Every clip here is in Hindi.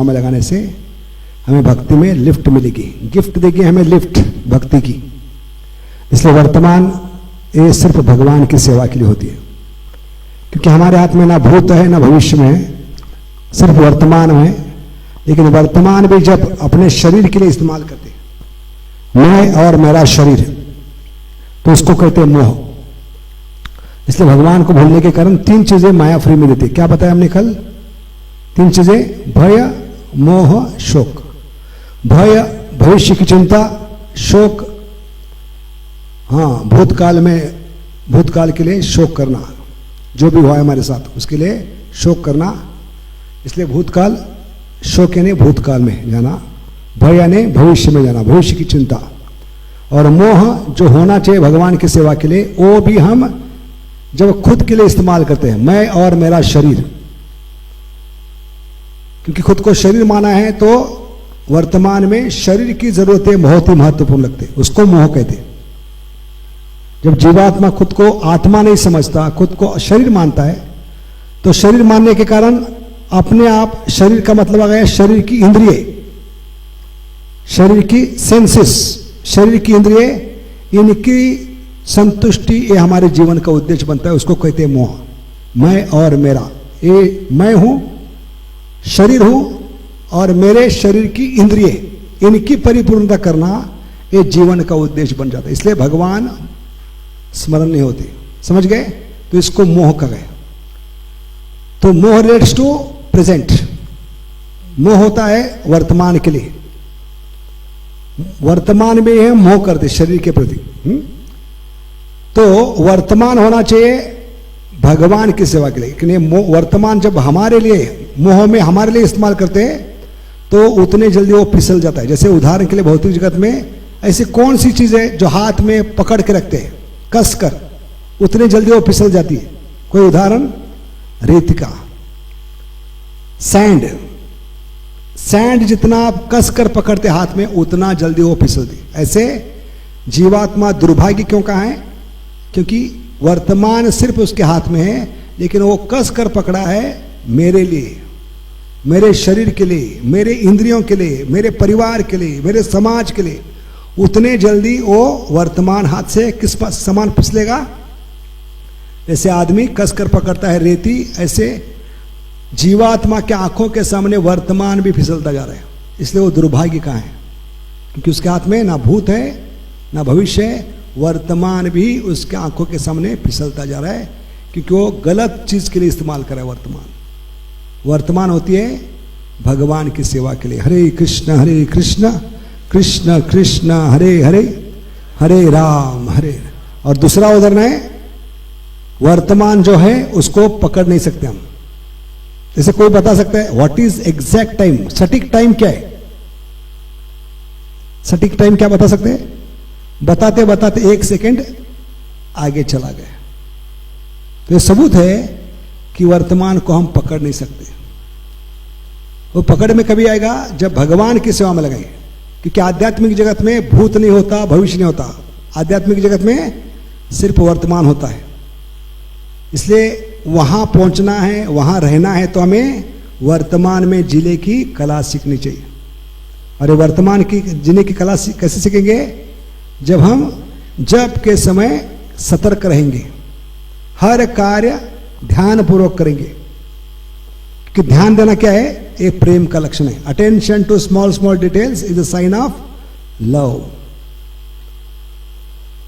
में लगाने से हमें भक्ति में लिफ्ट मिलेगी, गिफ्ट देगी हमें लिफ्ट भक्ति की। इसलिए वर्तमान ये सिर्फ भगवान की सेवा के लिए होती है, क्योंकि हमारे हाथ में ना भूत है ना भविष्य में है, सिर्फ वर्तमान में। लेकिन वर्तमान भी जब अपने शरीर के लिए इस्तेमाल करते हैं, मैं और मेरा शरीर, तो उसको कहते हैं मोह। इसलिए भगवान को भूलने के कारण 3 चीजें माया फ्री में देती। क्या बताया हमने कल? 3 चीजें, भय, मोह, शोक। भय भविष्य की चिंता, शोक हाँ भूतकाल में, भूतकाल के लिए शोक करना, जो भी हुआ है हमारे साथ उसके लिए शोक करना। इसलिए भूतकाल, शोक यानी भूतकाल में जाना, भय यानी भविष्य में जाना, भविष्य की चिंता। और मोह जो होना चाहिए भगवान की सेवा के लिए, वो भी हम जब खुद के लिए इस्तेमाल करते हैं, मैं और मेरा शरीर, क्योंकि खुद को शरीर माना है तो वर्तमान में शरीर की जरूरतें बहुत ही महत्वपूर्ण लगते, उसको मोह कहते। जब जीवात्मा खुद को आत्मा नहीं समझता, खुद को शरीर मानता है, तो शरीर मानने के कारण अपने आप, शरीर का मतलब आ गया शरीर की इंद्रिय, शरीर की सेंसेस, शरीर की इंद्रिय, इनकी संतुष्टि ये हमारे जीवन का उद्देश्य बनता है, उसको कहते हैं मोह। मैं और मेरा, ये मैं हूं, शरीर हूं, और मेरे शरीर की इंद्रिय, इनकी परिपूर्णता करना ये जीवन का उद्देश्य बन जाता है। इसलिए भगवान स्मरण नहीं होते, समझ गए? तो इसको मोह कहा गया। तो मोह रिलेट्स टू प्रेजेंट, मोह होता है वर्तमान के लिए, वर्तमान में हम मोह करते शरीर के प्रति। तो वर्तमान होना चाहिए भगवान की सेवा के लिए, लेकिन वर्तमान जब हमारे लिए, मोह में हमारे लिए इस्तेमाल करते हैं, तो उतने जल्दी वो फिसल जाता है। जैसे उदाहरण के लिए भौतिक जगत में ऐसी कौन सी चीज है जो हाथ में पकड़ के रखते हैं कस कर, उतने जल्दी वो फिसल जाती है? कोई उदाहरण? रेतिका, सैंड, सैंड जितना आप कस कर पकड़ते हाथ में, उतना जल्दी वो फिसलती। ऐसे जीवात्मा दुर्भाग्य क्यों कहा है? क्योंकि वर्तमान सिर्फ उसके हाथ में है, लेकिन वो कस कर पकड़ा है मेरे लिए, मेरे शरीर के लिए, मेरे इंद्रियों के लिए, मेरे परिवार के लिए, मेरे समाज के लिए। उतने जल्दी वो वर्तमान हाथ से किस समान फिसलेगा? जैसे आदमी कस कर पकड़ता है रेती, ऐसे जीवात्मा के आंखों के सामने वर्तमान भी फिसलता जा रहा है। इसलिए वो दुर्भाग्य का है, क्योंकि उसके हाथ में ना भूत है ना भविष्य है, वर्तमान भी उसके आंखों के सामने फिसलता जा रहा है, क्योंकि वो गलत चीज के लिए इस्तेमाल कर रहा है वर्तमान। वर्तमान होती है भगवान की सेवा के लिए। हरे कृष्ण कृष्ण कृष्ण हरे हरे, हरे राम हरे। और दूसरा उदाहरण है, वर्तमान जो है उसको पकड़ नहीं सकते हम। जैसे कोई बता सकता है व्हाट इज एग्जैक्ट टाइम, सटीक टाइम क्या है? सटीक टाइम क्या बता सकते हैं? बताते बताते 1 सेकेंड आगे चला गया। तो ये सबूत है कि वर्तमान को हम पकड़ नहीं सकते। वो पकड़ में कभी आएगा जब भगवान की सेवा में लगाएंगे, क्योंकि आध्यात्मिक जगत में भूत नहीं होता, भविष्य नहीं होता। आध्यात्मिक जगत में सिर्फ वर्तमान होता है। इसलिए वहां पहुंचना है, वहां रहना है, तो हमें वर्तमान में जीने की कला सीखनी चाहिए। और वर्तमान की जीने की कला कैसे सीखेंगे? जब हम जप के समय सतर्क रहेंगे, हर कार्य ध्यान पूर्वक करेंगे। कि ध्यान देना क्या है? एक प्रेम का लक्षण है। Attention to small small details is a sign of love.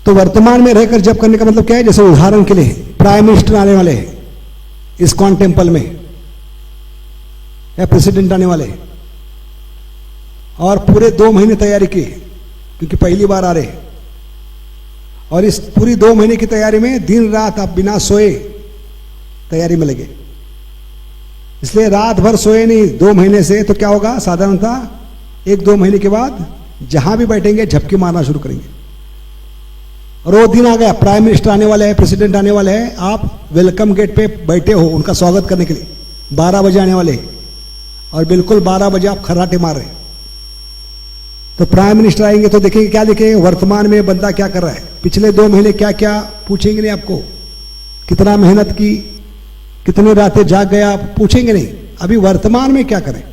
तो वर्तमान में रहकर जप करने का मतलब क्या है? जैसे उदाहरण के लिए प्राइम मिनिस्टर आने वाले हैं इस्कॉन टेम्पल में, या प्रेसिडेंट आने वाले, और पूरे 2 महीने तैयारी की, क्योंकि पहली बार आ रहे। और इस पूरी 2 महीने की तैयारी में दिन रात आप बिना सोए तैयारी में लगे। इसलिए रात भर सोए नहीं 2 महीने से, तो क्या होगा? साधारणतः 1-2 महीने के बाद जहां भी बैठेंगे झपकी मारना शुरू करेंगे। और वो दिन आ गया, प्राइम मिनिस्टर आने वाले हैं, प्रेसिडेंट आने वाले हैं, आप वेलकम गेट पे बैठे हो उनका स्वागत करने के लिए। 12 बजे आने वाले हैं और बिल्कुल 12 बजे आप खर्राटे मार रहे हैं। तो प्राइम मिनिस्टर आएंगे तो देखेंगे, क्या देखेंगे? वर्तमान में बंदा क्या कर रहा है, पिछले 2 महीने क्या क्या पूछेंगे नहीं आपको, कितना मेहनत की, कितनी रातें जाग गया, आप पूछेंगे नहीं। अभी वर्तमान में क्या करें?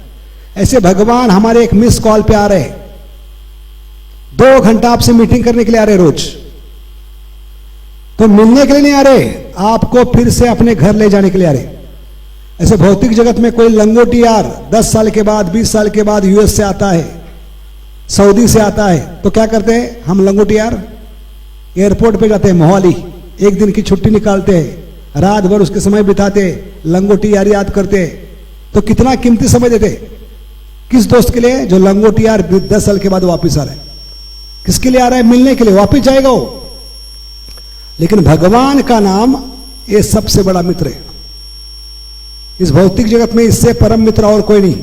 ऐसे भगवान हमारे एक मिस कॉल पे आ रहे, 2 घंटा आपसे मीटिंग करने के लिए आ रहे रोज, तो मिलने के लिए नहीं आ रहे, आपको फिर से अपने घर ले जाने के लिए आ रहे। ऐसे भौतिक जगत में कोई लंगोटी यार 10 साल के बाद 20 साल के बाद यूएस से आता है, सऊदी से आता है, तो क्या करते हैं हम लंगोटी यार, एयरपोर्ट पे जाते हैं मोहाली, एक दिन की छुट्टी निकालते हैं, रात भर उसके समय बिताते, लंगोटी यार याद करते। तो कितना कीमती समय देते किस दोस्त के लिए? जो लंगोटी यार 10 साल के बाद वापिस आ रहा है। किसके लिए आ रहा है? मिलने के लिए, वापिस जाएगा वो। लेकिन भगवान का नाम ये सबसे बड़ा मित्र है। इस भौतिक जगत में इससे परम मित्र और कोई नहीं।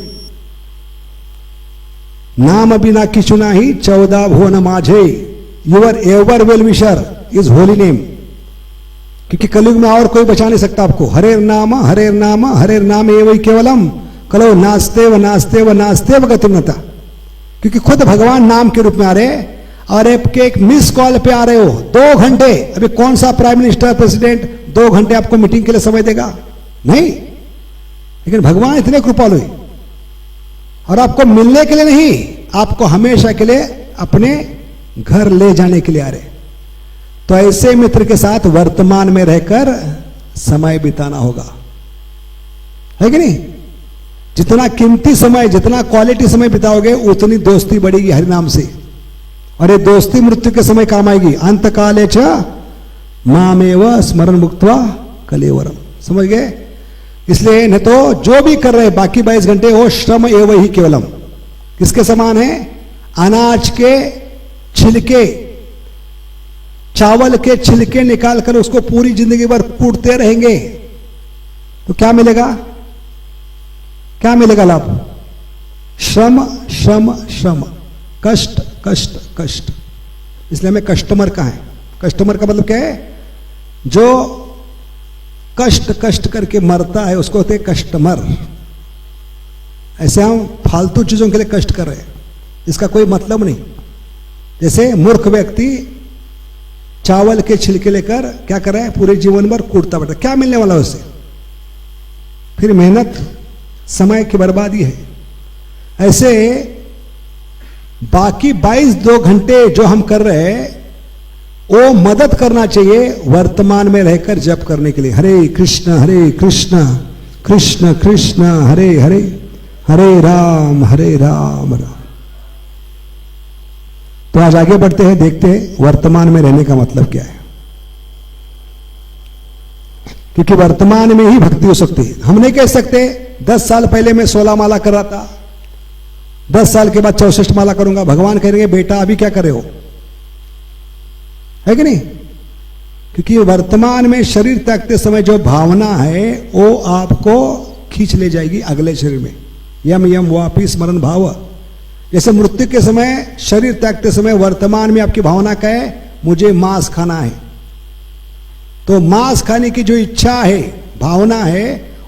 नाम बिना किचु नाही 14 भुवन माझे, your ever well wisher is holy name. क्योंकि कलयुग में और कोई बचा नहीं सकता आपको। हरे नाम हरे नाम हरे नाम एवं केवलम कलो नास्ते व नास्ते व नास्ते व गतिमता। क्योंकि खुद भगवान नाम के रूप में आ रहे और आपके एक मिस कॉल पे आ रहे हो 2 घंटे। अभी कौन सा प्राइम मिनिस्टर प्रेसिडेंट 2 घंटे आपको मीटिंग के लिए समय देगा? नहीं। लेकिन भगवान इतने कृपालु है और आपको मिलने के लिए नहीं, आपको हमेशा के लिए अपने घर ले जाने के लिए आ रहे। तो ऐसे मित्र के साथ वर्तमान में रहकर समय बिताना होगा, है कि नहीं? जितना कीमती समय, जितना क्वालिटी समय बिताओगे उतनी दोस्ती बढ़ेगी हरिनाम से, और ये दोस्ती मृत्यु के समय काम आएगी। अंत काले च मामेव स्मरण मुक्त्वा कलेवरम। समझ गए? इसलिए नहीं तो जो भी कर रहे बाकी 22 घंटे वो श्रम एवं ही केवलम। किसके समान है? अनाज के छिलके, चावल के छिलके निकालकर उसको पूरी जिंदगी भर कूटते रहेंगे तो क्या मिलेगा? क्या मिलेगा लाभ? श्रम श्रम श्रम, कष्ट कष्ट कष्ट। इसलिए हमें कस्टमर का है। कस्टमर का मतलब क्या है? जो कष्ट कष्ट करके मरता है उसको होते कस्टमर। ऐसे हम फालतू चीजों के लिए कष्ट कर रहे हैं, इसका कोई मतलब नहीं। जैसे मूर्ख व्यक्ति चावल के छिलके लेकर क्या कर रहा है? पूरे जीवन भर कूटता बैठा, क्या मिलने वाला है उससे? फिर मेहनत, समय की बर्बादी है। ऐसे बाकी 22 घंटे जो हम कर रहे हैं वो मदद करना चाहिए वर्तमान में रहकर जप करने के लिए। हरे कृष्ण कृष्ण कृष्ण हरे हरे, हरे राम राम। तो आज आगे बढ़ते हैं, देखते हैं वर्तमान में रहने का मतलब क्या है। क्योंकि वर्तमान में ही भक्ति हो सकती है। हम नहीं कह सकते 10 साल पहले मैं 16 माला कर रहा था, 10 साल के बाद 64 माला करूंगा। भगवान कहेंगे बेटा अभी क्या कर रहे हो, है कि नहीं? क्योंकि वर्तमान में शरीर त्यागते समय जो भावना है वो आपको खींच ले जाएगी अगले शरीर में। यम यम वापी स्मरण भाव। जैसे मृत्यु के समय, शरीर त्यागते समय वर्तमान में आपकी भावना क्या है? मुझे मांस खाना है। तो मांस खाने की जो इच्छा है, भावना है,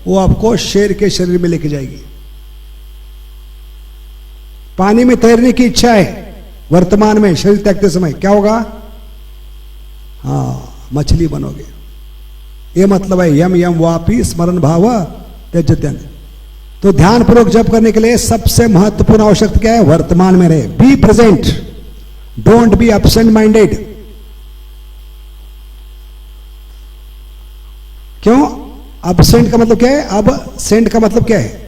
वो आपको शेर के शरीर में लेके जाएगी। पानी में तैरने की इच्छा है वर्तमान में, शरीर त्यागते समय क्या होगा? हाँ, मछली बनोगे। ये मतलब है यम यम वापी स्मरण भाव त्यजत्यन। तो ध्यान पूर्वक जप करने के लिए सबसे महत्वपूर्ण आवश्यकता क्या है? वर्तमान में रहे। Be present, don't be absent minded. क्यों? एब्सेंट का मतलब क्या है? अब सेंट का मतलब क्या है?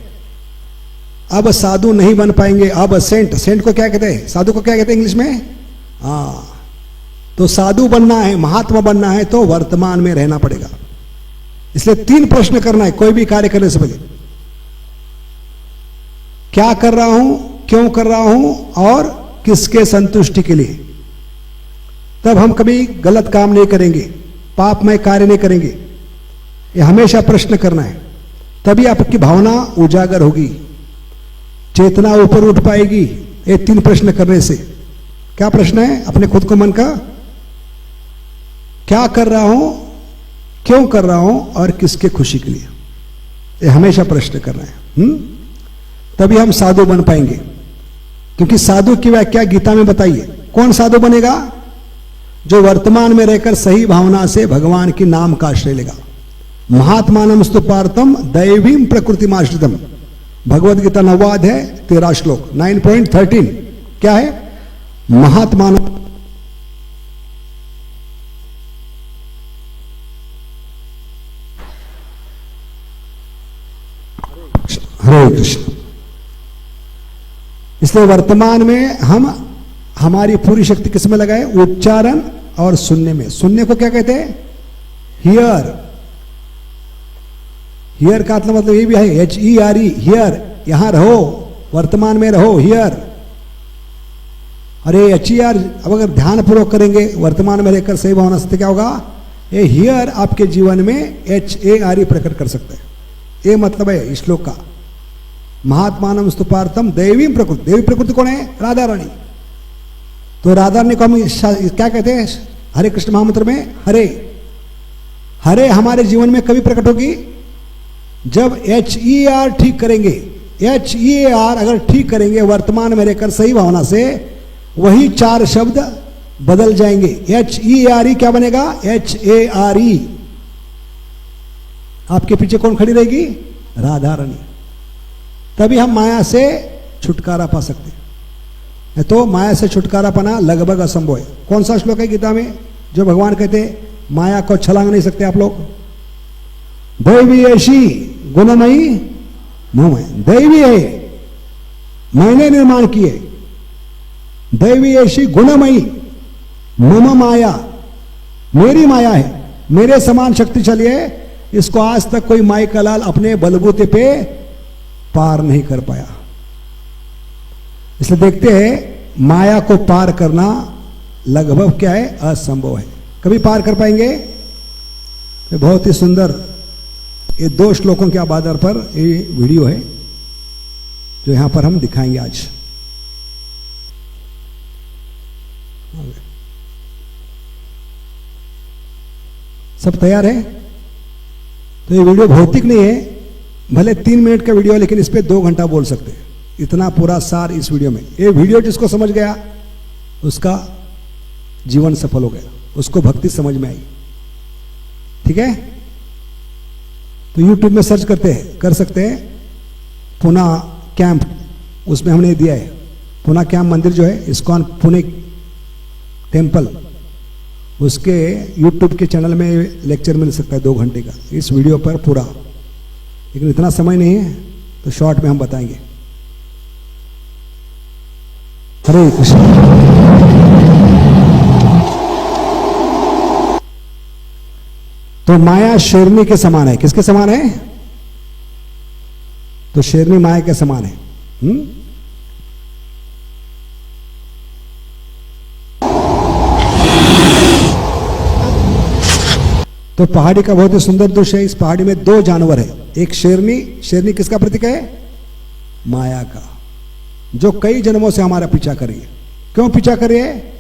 अब साधु नहीं बन पाएंगे। अब सेंट, सेंट को क्या कहते हैं? साधु को क्या कहते हैं इंग्लिश में? हाँ, तो साधु बनना है, महात्मा बनना है तो वर्तमान में रहना पड़ेगा। इसलिए 3 प्रश्न करना है कोई भी कार्य करने से पहले। क्या कर रहा हूं, क्यों कर रहा हूं और किसके संतुष्टि के लिए। तब हम कभी गलत काम नहीं करेंगे, पापमय कार्य नहीं करेंगे। ये हमेशा प्रश्न करना है, तभी आपकी भावना उजागर होगी, चेतना ऊपर उठ पाएगी। ये 3 प्रश्न करने से। क्या प्रश्न है? अपने खुद को मन का, क्या कर रहा हूं, क्यों कर रहा हूं और किसके खुशी के लिए। ये हमेशा प्रश्न करना है। तभी हम साधु बन पाएंगे। क्योंकि साधु की व्याख्या गीता में बताइए। कौन साधु बनेगा? जो वर्तमान में रहकर सही भावना से भगवान की नाम का आश्रय लेगा। महात्मानम स्तुपार्थम दैवीम प्रकृति माश्रितम। भगवद गीता 9वां अध्याय 13 श्लोक 9.13 क्या है? महात्मा हरे कृष्ण। इसलिए वर्तमान में हम हमारी पूरी शक्ति किस में लगाए? उच्चारण और सुनने में। सुनने को क्या कहते हैं? हियर। हियर का मतलब ये भी है HERE, हियर, यहां रहो, वर्तमान में रहो, हियर। अरे HER अब अगर ध्यान पूर्वक करेंगे वर्तमान में रहकर सही भावना से क्या होगा? ये हियर आपके जीवन में HARE प्रकट कर सकते हैं। ये मतलब है इस श्लोक का। महात्मानम स्तुपार्थम दैवी प्रकृति। देवी प्रकृति कौन है? राधा रानी। तो राधा रानी को हम क्या कहते हैं हरे कृष्ण महामंत्र में? हरे। हरे हमारे जीवन में कभी प्रकट होगी? जब HER ठीक करेंगे। HER अगर ठीक करेंगे वर्तमान में रहकर सही भावना से, वही 4 शब्द बदल जाएंगे। HERE क्या बनेगा? HARE। आपके पीछे कौन खड़ी रहेगी? राधा रानी। तभी हम माया से छुटकारा पा सकते हैं। तो माया से छुटकारा पाना लगभग असंभव है। कौन सा श्लोक है गीता में जो भगवान कहते हैं माया को छलांग नहीं सकते आप लोग? दैवी ऐसी गुणमयी मम है। दैवी है, मैंने निर्माण किए। दैवी ऐसी गुणमयी मम माया, मेरी माया है, मेरे समान शक्तिशाली है। इसको आज तक कोई माई का लाल अपने बलबूते पे पार नहीं कर पाया। इसलिए देखते हैं माया को पार करना लगभग क्या है? असंभव है। कभी पार कर पाएंगे? तो बहुत ही सुंदर ये 2 श्लोकों के आधार पर ये वीडियो है जो यहां पर हम दिखाएंगे आज। सब तैयार है? तो ये वीडियो भौतिक नहीं है, भले 3 मिनट का वीडियो है, लेकिन इस पे 2 घंटा बोल सकते हैं। इतना पूरा सार इस वीडियो में। ये वीडियो जिसको समझ गया उसका जीवन सफल हो गया, उसको भक्ति समझ में आई। ठीक है? तो YouTube में सर्च कर सकते हैं पुणे कैंप, उसमें हमने दिया है। पुणे कैंप मंदिर जो है इस्कॉन पुणे टेम्पल, उसके YouTube के चैनल में लेक्चर मिल सकता है 2 घंटे का इस वीडियो पर पूरा। लेकिन इतना समय नहीं है तो शॉर्ट में हम बताएंगे। हरे कृष्ण। तो माया शेरनी के समान है। किसके समान है? तो शेरनी माया के समान है। तो पहाड़ी का बहुत ही सुंदर दृश्य है। इस पहाड़ी में 2 जानवर है। एक शेरनी। शेरनी किसका प्रतीक है? माया का, जो कई जन्मों से हमारा पीछा कर रही है। क्यों पीछा कर रही है?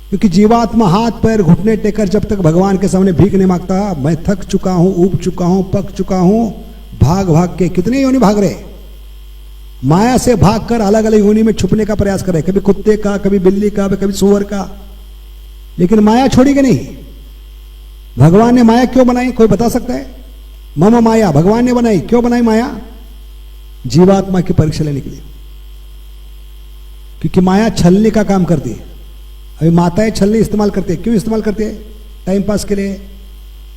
क्योंकि जीवात्मा हाथ पैर घुटने टेकर जब तक भगवान के सामने भीख नहीं मांगता, मैं थक चुका हूं, ऊब चुका हूं, पक चुका हूं, भाग भाग के कितने योनि भाग रहे। माया से भागकर अलग अलग योनि में छुपने का प्रयास कर रहे, कभी कुत्ते का, कभी बिल्ली का, कभी सुअर का, लेकिन माया छोड़ेगी नहीं। भगवान ने माया क्यों बनाई? कोई बता सकता है? मम माया भगवान ने बनाई। क्यों बनाई माया? जीवात्मा की परीक्षा लेने के लिए। क्योंकि माया छलने का काम करती है। अभी माताएं छलनी इस्तेमाल करती है। क्यों इस्तेमाल करती है? टाइम पास के लिए,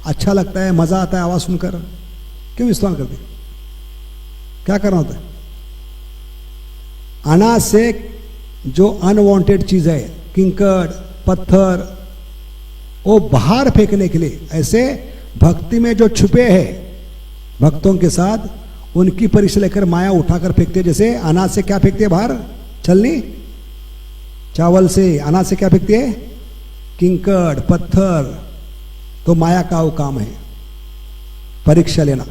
अच्छा लगता है, मजा आता है आवाज सुनकर। क्यों इस्तेमाल करती है? क्या करना होता है? अनाज से जो अनवांटेड चीज है, किंकड़, पत्थर, वो बाहर फेंकने के लिए। ऐसे भक्ति में जो छुपे हैं भक्तों के साथ, उनकी परीक्षा लेकर माया उठाकर फेंकते है। जैसे अनाज से क्या फेंकते है बाहर? छलनी। चावल से, अनाज से क्या फेंकती है? किंकड़, पत्थर। तो माया का वो काम है परीक्षा लेना।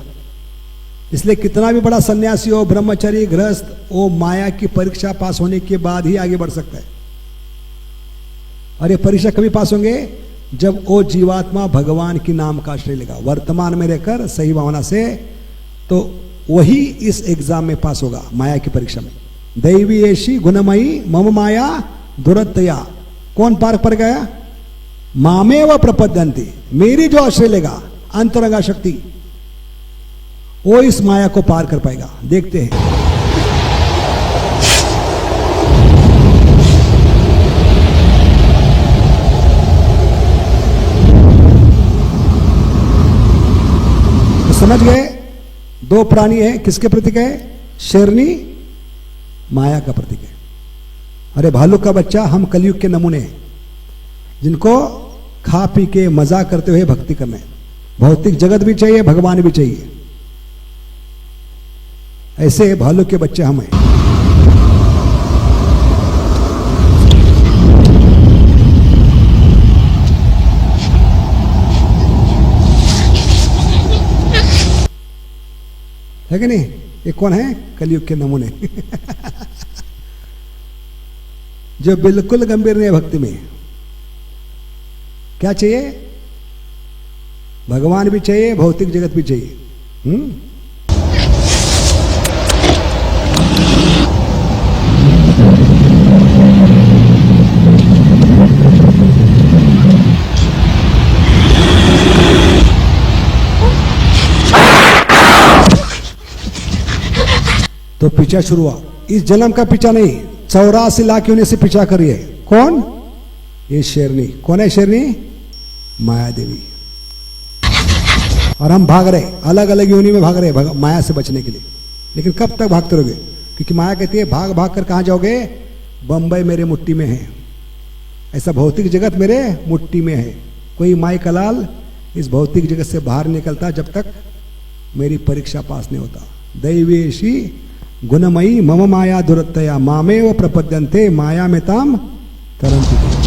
इसलिए कितना भी बड़ा सन्यासी हो, ब्रह्मचारी, गृहस्थ, वो माया की परीक्षा पास होने के बाद ही आगे बढ़ सकता है। और ये परीक्षा कभी पास होंगे? जब वो जीवात्मा भगवान की नाम का आश्रय लेगा वर्तमान में रहकर सही भावना से, तो वही इस एग्जाम में पास होगा, माया की परीक्षा में। दैवी ऐसी गुणमयी मम माया दुरतया। कौन पार पर गया? मामेव प्रपद्यन्ति। मेरी जो आश्रय लेगा अंतरंगा शक्ति, वो इस माया को पार कर पाएगा। देखते हैं। समझ गए? दो प्राणी है, किसके प्रतीक है? शेरनी माया का प्रतीक है। अरे भालू का बच्चा, हम कलयुग के नमूने हैं जिनको खा पी के मजा करते हुए भक्ति करना है। भौतिक जगत भी चाहिए, भगवान भी चाहिए। ऐसे भालू के बच्चे हम हैं। है कि नहीं? ये कौन है? कलयुग के नमूने जो बिल्कुल गंभीर नहीं है भक्ति में। क्या चाहिए? भगवान भी चाहिए, भौतिक जगत भी चाहिए। तो पीछा शुरू हुआ। इस जन्म का पीछा नहीं, 84 लाख योनि से पीछा कर रही है। कौन? ये शेरनी। कौन है शेरनी? माया देवी। और हम भाग रहे, अलग अलग योनि में भाग रहे माया से बचने के लिए। लेकिन कब तक भागते रहोगे? क्योंकि माया कहती है भाग भाग कर कहां जाओगे? बंबई मेरे मुट्ठी में है, ऐसा भौतिक जगत मेरे मुट्ठी में है। कोई माई कलाल इस भौतिक जगत से बाहर निकलता जब तक मेरी परीक्षा पास नहीं होता। दैवेशी गुणमयी मम माया दुरत्तया मामेव प्रपद्यन्ते माया में ताम तरन्ति।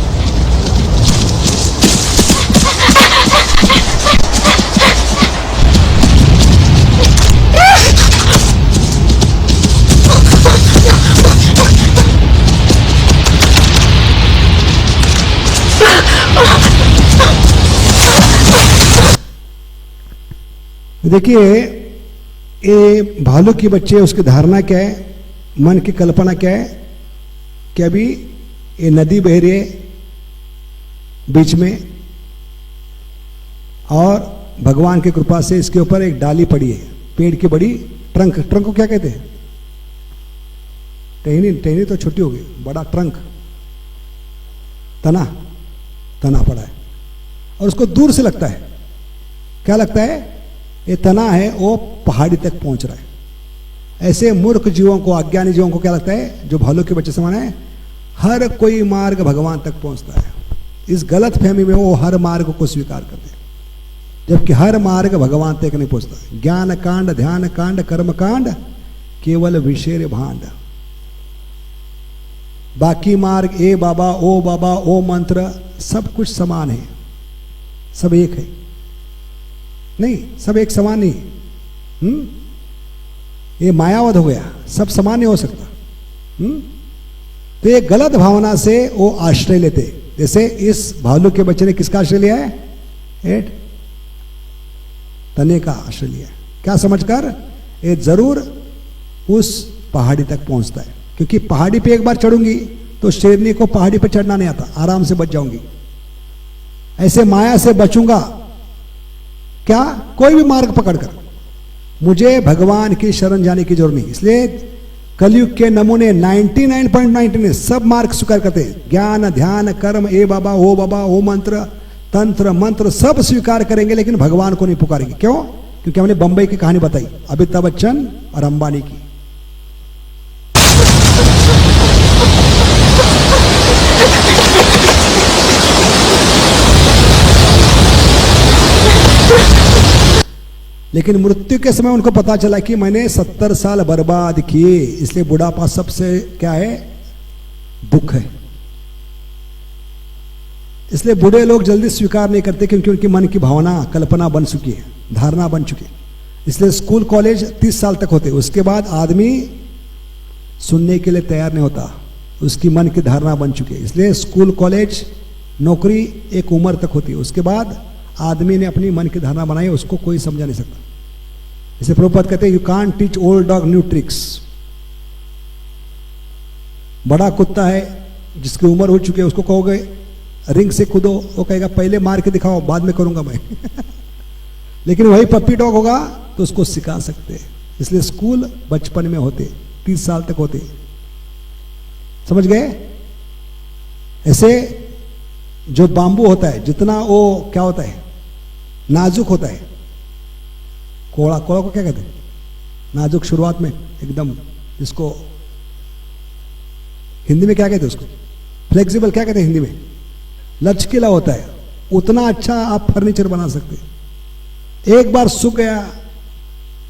देखिए, ये भालू के बच्चे, उसकी धारणा क्या है? मन की कल्पना क्या है कि अभी ये नदी बह रही है बीच में, और भगवान की कृपा से इसके ऊपर एक डाली पड़ी है, पेड़ की बड़ी ट्रंक। ट्रंक को क्या कहते हैं? टहनी। टहनी तो छोटी होगी, बड़ा ट्रंक, तना तना पड़ा है। और उसको दूर से लगता है, क्या लगता है? ये तना है, वो पहाड़ी तक पहुंच रहा है। ऐसे मूर्ख जीवों को, अज्ञानी जीवों को क्या लगता है? जो भालू के बच्चे समान है, हर कोई मार्ग भगवान तक पहुंचता है। इस गलत फहमी में वो हर मार्ग को स्वीकार करते हैं, जबकि हर मार्ग भगवान तक नहीं पहुंचता। ज्ञान कांड, ध्यान कांड, कर्म कांड केवल विषय भांड। बाकी मार्ग, ए बाबा, ओ मंत्र, सब कुछ समान है, सब एक है। नहीं, सब एक समान नहीं। ये मायावध हो गया, सब समान नहीं हो सकता। तो ये गलत भावना से वो आश्रय लेते। जैसे इस भालू के बच्चे ने किसका आश्रय लिया है? एट तने का आश्रय लिया है। क्या समझकर? ये जरूर उस पहाड़ी तक पहुंचता है, क्योंकि पहाड़ी पे एक बार चढ़ूंगी तो शेरनी को पहाड़ी पे चढ़ना नहीं आता, आराम से बच जाऊंगी। ऐसे माया से बचूंगा क्या? कोई भी मार्ग पकड़कर। मुझे भगवान की शरण जाने की जरूरत नहीं। इसलिए कलयुग के नमूने 99.99 सब मार्ग स्वीकार करते हैं। ज्ञान, ध्यान, कर्म, ए बाबा, ओ मंत्र, तंत्र, मंत्र सब स्वीकार करेंगे, लेकिन भगवान को नहीं पुकारेंगे। क्यों? क्योंकि हमने बंबई की कहानी बताई, अमिताभ बच्चन और अंबानी की। लेकिन मृत्यु के समय उनको पता चला कि मैंने 70 साल बर्बाद किए, इसलिए बुढ़ापा सबसे क्या है? दुख है। इसलिए बूढ़े लोग जल्दी स्वीकार नहीं करते, क्योंकि उनकी मन की भावना, कल्पना बन चुकी है, धारणा बन चुकी है। इसलिए स्कूल कॉलेज 30 साल तक होते, उसके बाद आदमी सुनने के लिए तैयार नहीं होता, उसकी मन की धारणा बन चुकी है। इसलिए स्कूल, कॉलेज, नौकरी एक उम्र तक होती है, उसके बाद आदमी ने अपनी मन की धारणा बनाई, उसको कोई समझा नहीं सकता। इसे प्रभुपाद कहते हैं, you can't teach old dog new tricks. बड़ा कुत्ता है जिसकी उम्र हो चुकी है, उसको कहोगे रिंग से कूदो, वो कहेगा पहले मार के दिखाओ, बाद में करूंगा मैं लेकिन वही पप्पी डॉग होगा तो उसको सिखा सकते हैं। इसलिए स्कूल बचपन में होते, 30 साल तक होते। समझ गए? ऐसे जो बांबू होता है, जितना वो क्या होता है? नाजुक होता है, कोड़ा, कोड़ा को क्या कहते हैं? नाजुक शुरुआत में एकदम, जिसको हिंदी में क्या कहते हैं उसको? फ्लेक्सिबल क्या कहते हैं हिंदी में? लचकीला होता है। उतना अच्छा आप फर्नीचर बना सकते हैं। एक बार सूख गया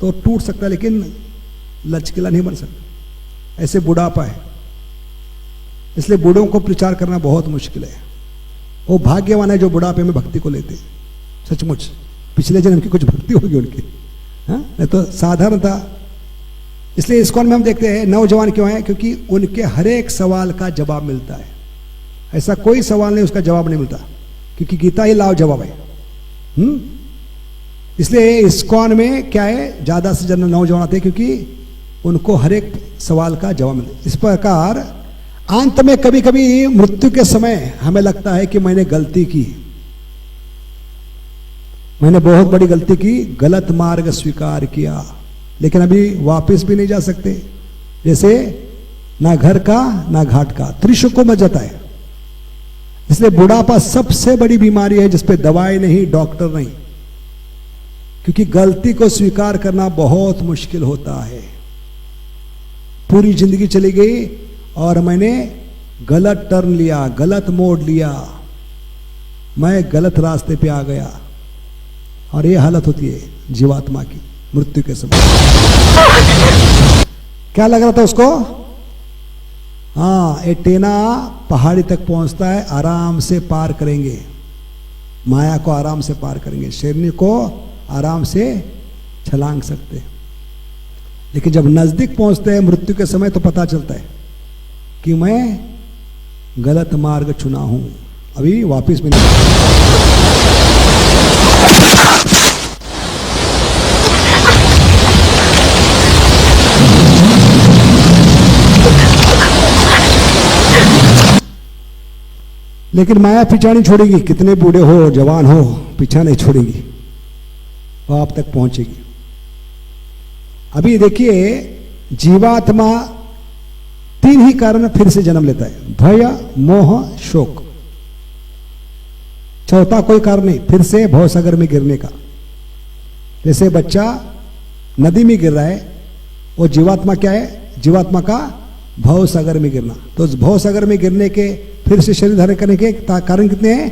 तो टूट सकता है, लेकिन लचकीला नहीं बन सकता। ऐसे बुढ़ापा है, इसलिए बूढ़ों को प्रचार करना बहुत मुश्किल है। वो भाग्यवान है जो बुढ़ापे में भक्ति को लेते हैं। सचमुच पिछले जन्म की कुछ भक्ति होगी उनकी, हाँ? नहीं तो साधारण था। इसलिए इस्कॉन में हम देखते हैं नौजवान क्यों हैं? क्योंकि उनके हर एक सवाल का जवाब मिलता है। ऐसा कोई सवाल नहीं उसका जवाब नहीं मिलता, क्योंकि गीता ही लाभ जवाब है। इसलिए इस्कॉन में क्या है, ज्यादा से ज्यादा नौजवान आते हैं, क्योंकि उनको हर एक सवाल का जवाब मिलता है। इस प्रकार अंत में कभी कभी मृत्यु के समय हमें लगता है कि मैंने गलती की, मैंने बहुत बड़ी गलती की, गलत मार्ग स्वीकार किया, लेकिन अभी वापस भी नहीं जा सकते। जैसे ना घर का ना घाट का, त्रिशुक मत जाता है। इसलिए बुढ़ापा सबसे बड़ी बीमारी है जिसपे दवाई नहीं, डॉक्टर नहीं, क्योंकि गलती को स्वीकार करना बहुत मुश्किल होता है। पूरी जिंदगी चली गई और मैंने गलत टर्न लिया, गलत मोड़ लिया, मैं गलत रास्ते पे आ गया, और ये हालत होती है जीवात्मा की मृत्यु के समय। क्या लग रहा था उसको? हाँ, ये टेना पहाड़ी तक पहुंचता है, आराम से पार करेंगे, माया को आराम से पार करेंगे, शेरनी को आराम से छलांग सकते हैं। लेकिन जब नजदीक पहुंचते हैं मृत्यु के समय तो पता चलता है कि मैं गलत मार्ग चुना हूं, अभी वापस भी नहीं। लेकिन माया पीछा नहीं छोड़ेगी, कितने बूढ़े हो जवान हो, पीछा नहीं छोड़ेगी, वो आप तक पहुंचेगी। अभी देखिए, जीवात्मा 3 ही कारण फिर से जन्म लेता है, भय, मोह, शोक। चौथा कोई कारण नहीं, फिर से भवसागर में गिरने का। जैसे बच्चा नदी में गिर रहा है, वो जीवात्मा क्या है? जीवात्मा का भवसागर में गिरना। तो उस भवसागर में गिरने के, फिर से शरीर धारण करने के कारण कितने हैं?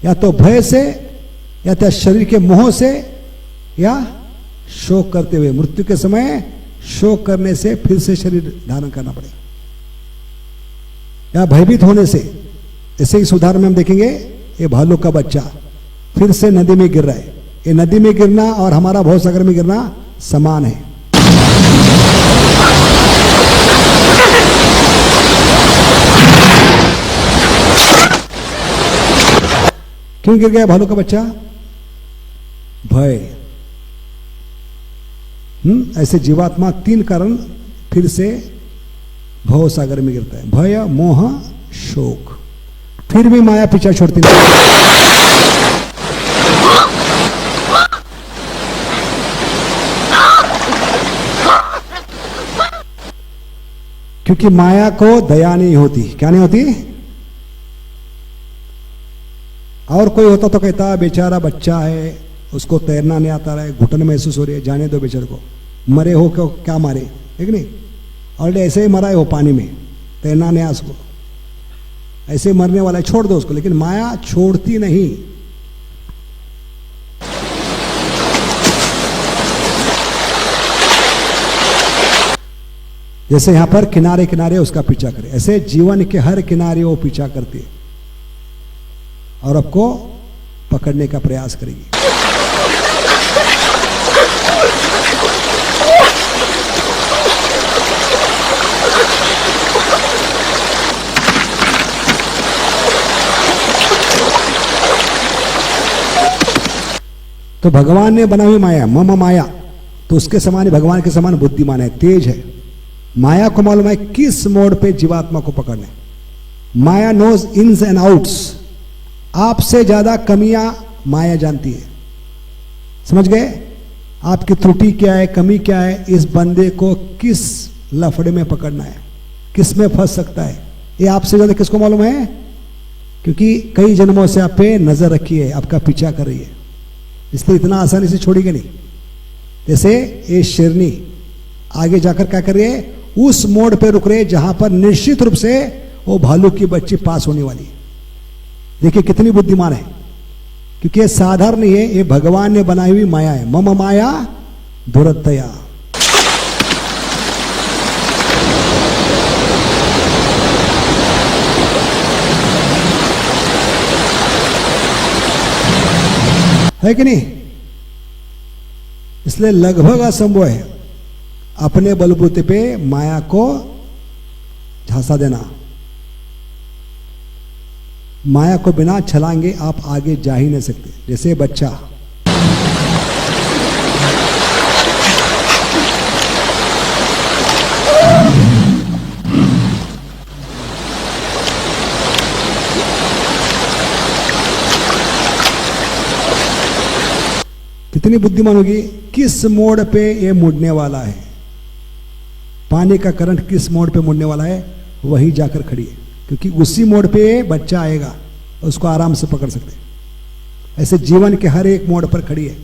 या तो भय से, या तो शरीर के मोह से, या शोक करते हुए मृत्यु के समय शोक करने से फिर से शरीर धारण करना पड़ेगा, या भयभीत होने से। ऐसे इस उदाहरण में हम देखेंगे, ये भालू का बच्चा फिर से नदी में गिर रहा है। ये नदी में गिरना और हमारा भवसागर में गिरना समान है। क्यों गिर गया भालू का बच्चा? भय। ऐसे जीवात्मा 3 कारण फिर से भवसागर में गिरता है, भय, मोह, शोक। फिर भी माया पीछा छोड़ती नहीं। क्योंकि माया को दया नहीं होती। क्या नहीं होती? और कोई होता तो कहता बेचारा बच्चा है, उसको तैरना नहीं आता रहा है, घुटन महसूस हो रही है, जाने दो बेचारे को, मरे हो क्यों, क्या मारे, ठीक नहीं? और ऐसे ही मरा है वो पानी में, तैरना नहीं आ उसको, ऐसे मरने वाला है, छोड़ दो उसको। लेकिन माया छोड़ती नहीं। जैसे यहां पर किनारे किनारे उसका पीछा करे, ऐसे जीवन के हर किनारे वो पीछा करती है और आपको पकड़ने का प्रयास करेगी। तो भगवान ने बनाई माया, मम माया, तो उसके समान ही भगवान के समान बुद्धिमान है, तेज है। माया को मालूम है किस मोड़ पे जीवात्मा को पकड़ना है। माया नोज इन्स एंड आउट्स। आपसे ज्यादा कमियां माया जानती है। समझ गए? आपकी त्रुटि क्या है, कमी क्या है, इस बंदे को किस लफड़े में पकड़ना है, किस में फंस सकता है, ये आपसे ज्यादा किसको मालूम है? क्योंकि कई जन्मों से आप पे नजर रखी है, आपका पीछा कर रही है, इसलिए इतना आसानी से छोड़ेगी नहीं। जैसे ये शेरनी आगे जाकर क्या कर रही है, उस मोड़ पे रुक रहे हैं जहां पर निश्चित रूप से वो भालू की बच्ची पास होने वाली है। देखिए कितनी बुद्धिमान है, क्योंकि ये साधारण नहीं है, ये भगवान ने बनाई हुई माया है। मम माया दुरतया। है कि नहीं? इसलिए लगभग असंभव है अपने बलबूते पे माया को झांसा देना। माया को बिना छलांगे आप आगे जा ही नहीं सकते। जैसे बच्चा कितनी बुद्धिमान होगी, किस मोड़ पे ये मुड़ने वाला है, पानी का करंट किस मोड़ पे मुड़ने वाला है वहीं जाकर खड़ी है, क्योंकि उसी मोड़ पे बच्चा आएगा, उसको आराम से पकड़ सकते हैं। ऐसे जीवन के हर एक मोड़ पर खड़ी है,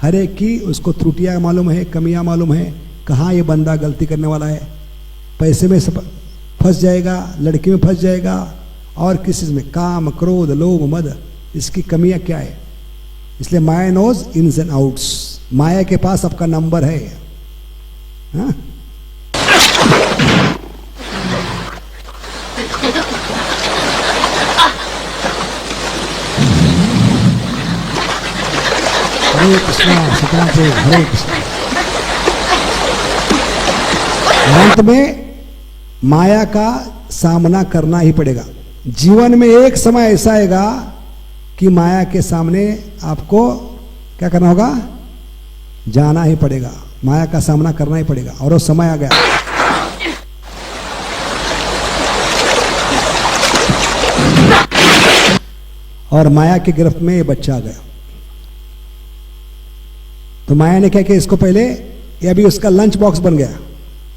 हर एक की उसको त्रुटियां मालूम है, कमियां मालूम है, कहाँ ये बंदा गलती करने वाला है। पैसे में फंस जाएगा, लड़की में फंस जाएगा, और किस चीज में, काम क्रोध लोभ मद, इसकी कमियां क्या है। इसलिए माया नोज इन्स एंड आउट्स। माया के पास आपका नंबर है। हाँ? हरे कृष्णा सतना से हरे कृष्णा। अंत में माया का सामना करना ही पड़ेगा। जीवन में एक समय ऐसा आएगा कि माया के सामने आपको क्या करना होगा, जाना ही पड़ेगा, माया का सामना करना ही पड़ेगा। और वो समय आ गया। और माया की गिरफ्त में ये बच्चा आ गया। तो माया ने क्या किया, इसको पहले, ये अभी उसका लंच बॉक्स बन गया।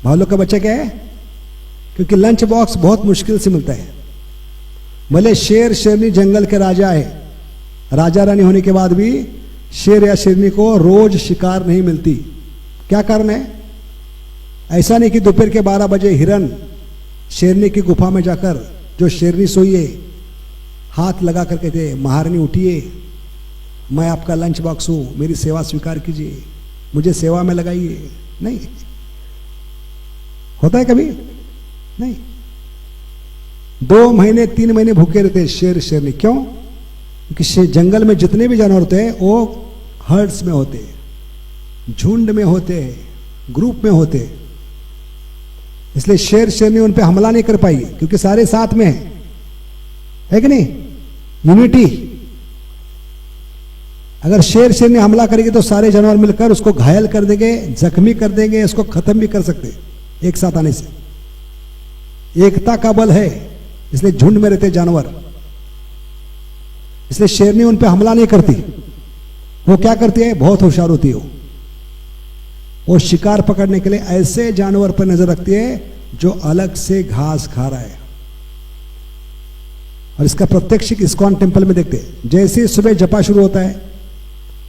भालू का बच्चा क्या है, क्योंकि लंच बॉक्स बहुत मुश्किल से मिलता है। भले शेर शेरनी जंगल के राजा है, राजा रानी होने के बाद भी शेर या शेरनी को रोज शिकार नहीं मिलती। क्या कारण है? ऐसा नहीं कि दोपहर के 12 बजे हिरन शेरनी की गुफा में जाकर, जो शेरनी सोई है, हाथ लगा कर कहते, महारानी उठिए, मैं आपका लंच बॉक्स हूं, मेरी सेवा स्वीकार कीजिए, मुझे सेवा में लगाइए। नहीं होता है कभी? नहीं। 2 महीने 3 महीने भूखे रहते शेर शेरनी। क्यों? क्योंकि जंगल में जितने भी जानवर होते हैं वो हर्ड्स में होते हैं, झुंड में होते हैं, ग्रुप में होते हैं। इसलिए शेर शेरनी उन पे हमला नहीं कर पाई, क्योंकि सारे साथ में है कि नहीं, यूनिटी। अगर शेर शेरनी हमला करेगी तो सारे जानवर मिलकर उसको घायल कर देंगे, जख्मी कर देंगे, उसको खत्म भी कर सकते एक साथ आने से। एकता का बल है, इसलिए झुंड में रहते जानवर। इसलिए शेरनी उन पे हमला नहीं करती। वो क्या करती है, बहुत होशियार होती है। वो शिकार पकड़ने के लिए ऐसे जानवर पर नजर रखती है जो अलग से घास खा रहा है। और इसका प्रत्यक्ष इस्कॉन टेम्पल में देखते हैं। जैसे ही सुबह जपा शुरू होता है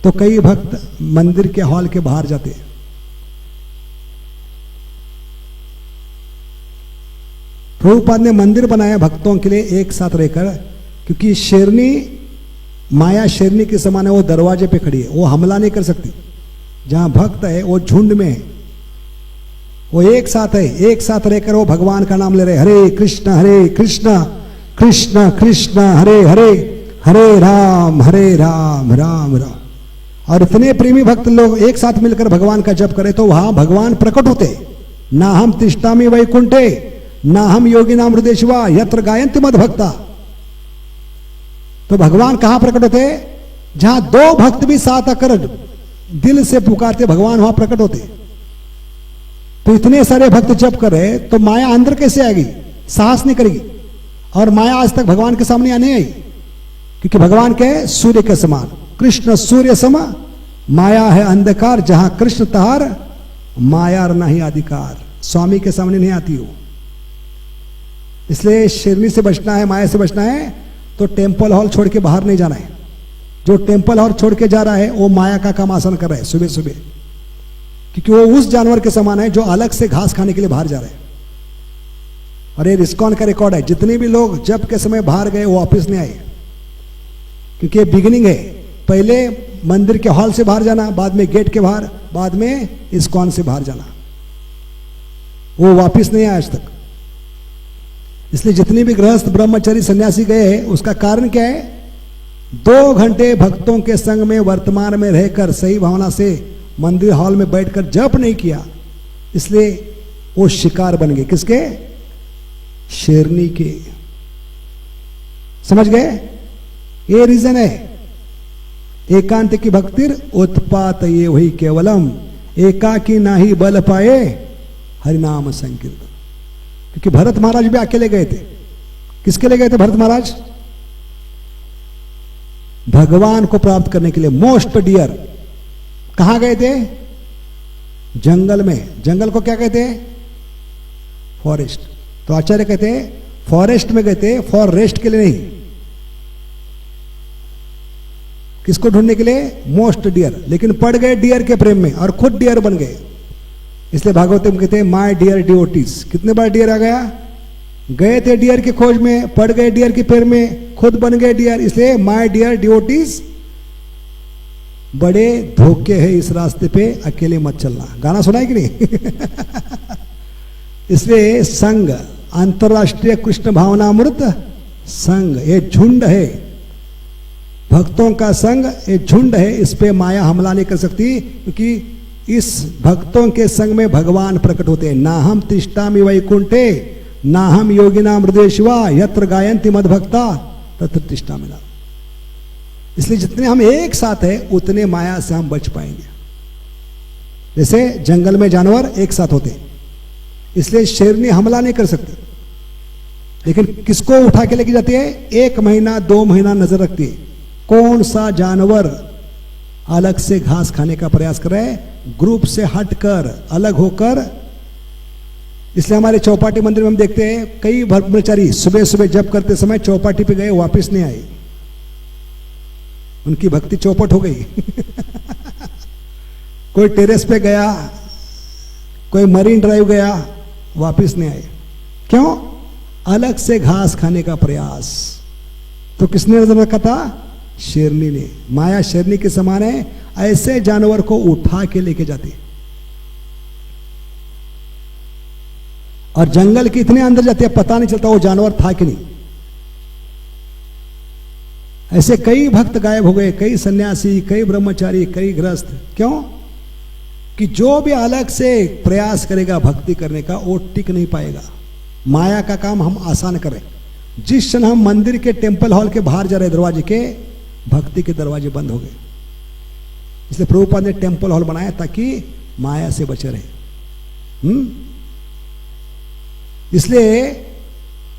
तो कई भक्त मंदिर के हॉल के बाहर जाते हैं। प्रभुपाद ने मंदिर बनाया भक्तों के लिए एक साथ रहकर, क्योंकि शेरनी, माया शेरनी के समान है, वो दरवाजे पे खड़ी है, वो हमला नहीं कर सकती। जहां भक्त है वो झुंड में है, वो एक साथ है, एक साथ रहकर वो भगवान का नाम ले रहे, हरे कृष्ण कृष्ण कृष्ण हरे हरे, हरे राम राम राम। और इतने प्रेमी भक्त लोग एक साथ मिलकर भगवान का जप करें तो वहां भगवान प्रकट होते। ना हम तिष्ठामि वैकुंठे ना हम योगी नाम हृदयेश्वा यत्र गायन्ति मद भक्ता। तो भगवान कहां प्रकट होते? जहां 2 भक्त भी साथ आकर दिल से पुकारते, भगवान वहां प्रकट होते। तो इतने सारे भक्त जप कर रहे तो माया अंदर कैसे आएगी? साहस नहीं करेगी। और माया आज तक भगवान के सामने नहीं आई, क्योंकि भगवान के सूर्य के समान, कृष्ण सूर्य समा, माया है अंधकार, जहां कृष्ण तहार माया नहीं अधिकार। स्वामी के सामने नहीं आती हो। इसलिए शेरनी से बचना है, माया से बचना है तो टेम्पल हॉल छोड़ के बाहर नहीं जाना है। जो टेम्पल हॉल छोड़ के जा रहा है वो माया का काम आसन कर रहा है सुबह सुबह। क्योंकि वो उस जानवर के समान है जो अलग से घास खाने के लिए बाहर जा रहे हैं। और ये ISKCON का रिकॉर्ड है, जितने भी लोग जब के समय बाहर गए वो वापस नहीं आए, क्योंकि ये बिगिनिंग है। पहले मंदिर के हॉल से बाहर जाना, बाद में गेट के बाहर, बाद में ISKCON से बाहर जाना, वो वापस नहीं आया आज तक। इसलिए जितनी भी गृहस्थ ब्रह्मचारी सन्यासी गए, उसका कारण क्या है? 2 घंटे भक्तों के संग में वर्तमान में रहकर सही भावना से मंदिर हॉल में बैठकर जप नहीं किया, इसलिए वो शिकार बन गए। किसके? शेरनी के। समझ गए? ये रीजन है। एकांत की भक्तिर उत्पात ये वही केवलम, एकाकी नाही बल पाए हरिनाम संकीर्तन। क्योंकि भरत महाराज भी अकेले गए थे। किसके लिए गए थे भरत महाराज? भगवान को प्राप्त करने के लिए। Most dear. कहां गए थे? जंगल में। जंगल को क्या कहते हैं? फॉरेस्ट। तो आचार्य कहते हैं फॉरेस्ट में गए थे, फॉर रेस्ट के लिए नहीं। किसको ढूंढने के लिए? Most dear. लेकिन पड़ गए डियर के प्रेम में और खुद डियर बन गए। इसलिए भागवतम कहते हैं माय डियर डिवोटीज। कितने बार डियर आ गया? गए थे डियर की खोज में, पड़ गए डियर के पैर में, खुद बन गए डियर। इसलिए माय डियर डिवोटीज, बड़े धोखे हैं इस रास्ते पे, अकेले मत चलना। गाना सुना है कि नहीं? इसलिए संघ, अंतरराष्ट्रीय कृष्ण भावनामृत संघ, ये झुंड है। भक्तों का संघ ये झुंड है। इस पे माया हमला नहीं कर सकती, क्योंकि इस भक्तों के संग में भगवान प्रकट होते हैं। ना हम तिष्ठामि वैकुंठे ना हम योगिना हृदय शिवा यत्र गायन्ति मद भक्ता तत्र तिष्ठामि नाम। इसलिए जितने हम एक साथ हैं उतने माया से हम बच पाएंगे। जैसे जंगल में जानवर एक साथ होते हैं, इसलिए शेरनी हमला नहीं कर सकती। लेकिन किसको उठा के लेके जाती है? 1 महीना 2 महीना नजर रखती है कौन सा जानवर अलग से घास खाने का प्रयास कर रहा है, ग्रुप से हटकर, अलग होकर। इसलिए हमारे चौपाटी मंदिर में हम देखते हैं कई ब्रह्मचारी सुबह सुबह जप करते समय चौपाटी पे गए, वापस नहीं आए। उनकी भक्ति चौपट हो गई। कोई टेरेस पे गया, कोई मरीन ड्राइव गया, वापस नहीं आए। क्यों? अलग से घास खाने का प्रयास। तो किसने नजर रखा था? शेरनी ने। माया शेरनी के समान है, ऐसे जानवर को उठा के लेके जाती है। और जंगल के इतने अंदर जाते हैं पता नहीं चलता वो जानवर था कि नहीं। ऐसे कई भक्त गायब हो गए, कई सन्यासी, कई ब्रह्मचारी, कई गृहस्थ। क्यों? कि जो भी अलग से प्रयास करेगा भक्ति करने का वो टिक नहीं पाएगा। माया का काम हम आसान करें। जिस क्षण हम मंदिर के टेम्पल हॉल के बाहर जा रहे दरवाजे के, भक्ति के दरवाजे बंद हो गए। इसलिए प्रभुपाद ने टेम्पल हॉल बनाया ताकि माया से बचे रहे। इसलिए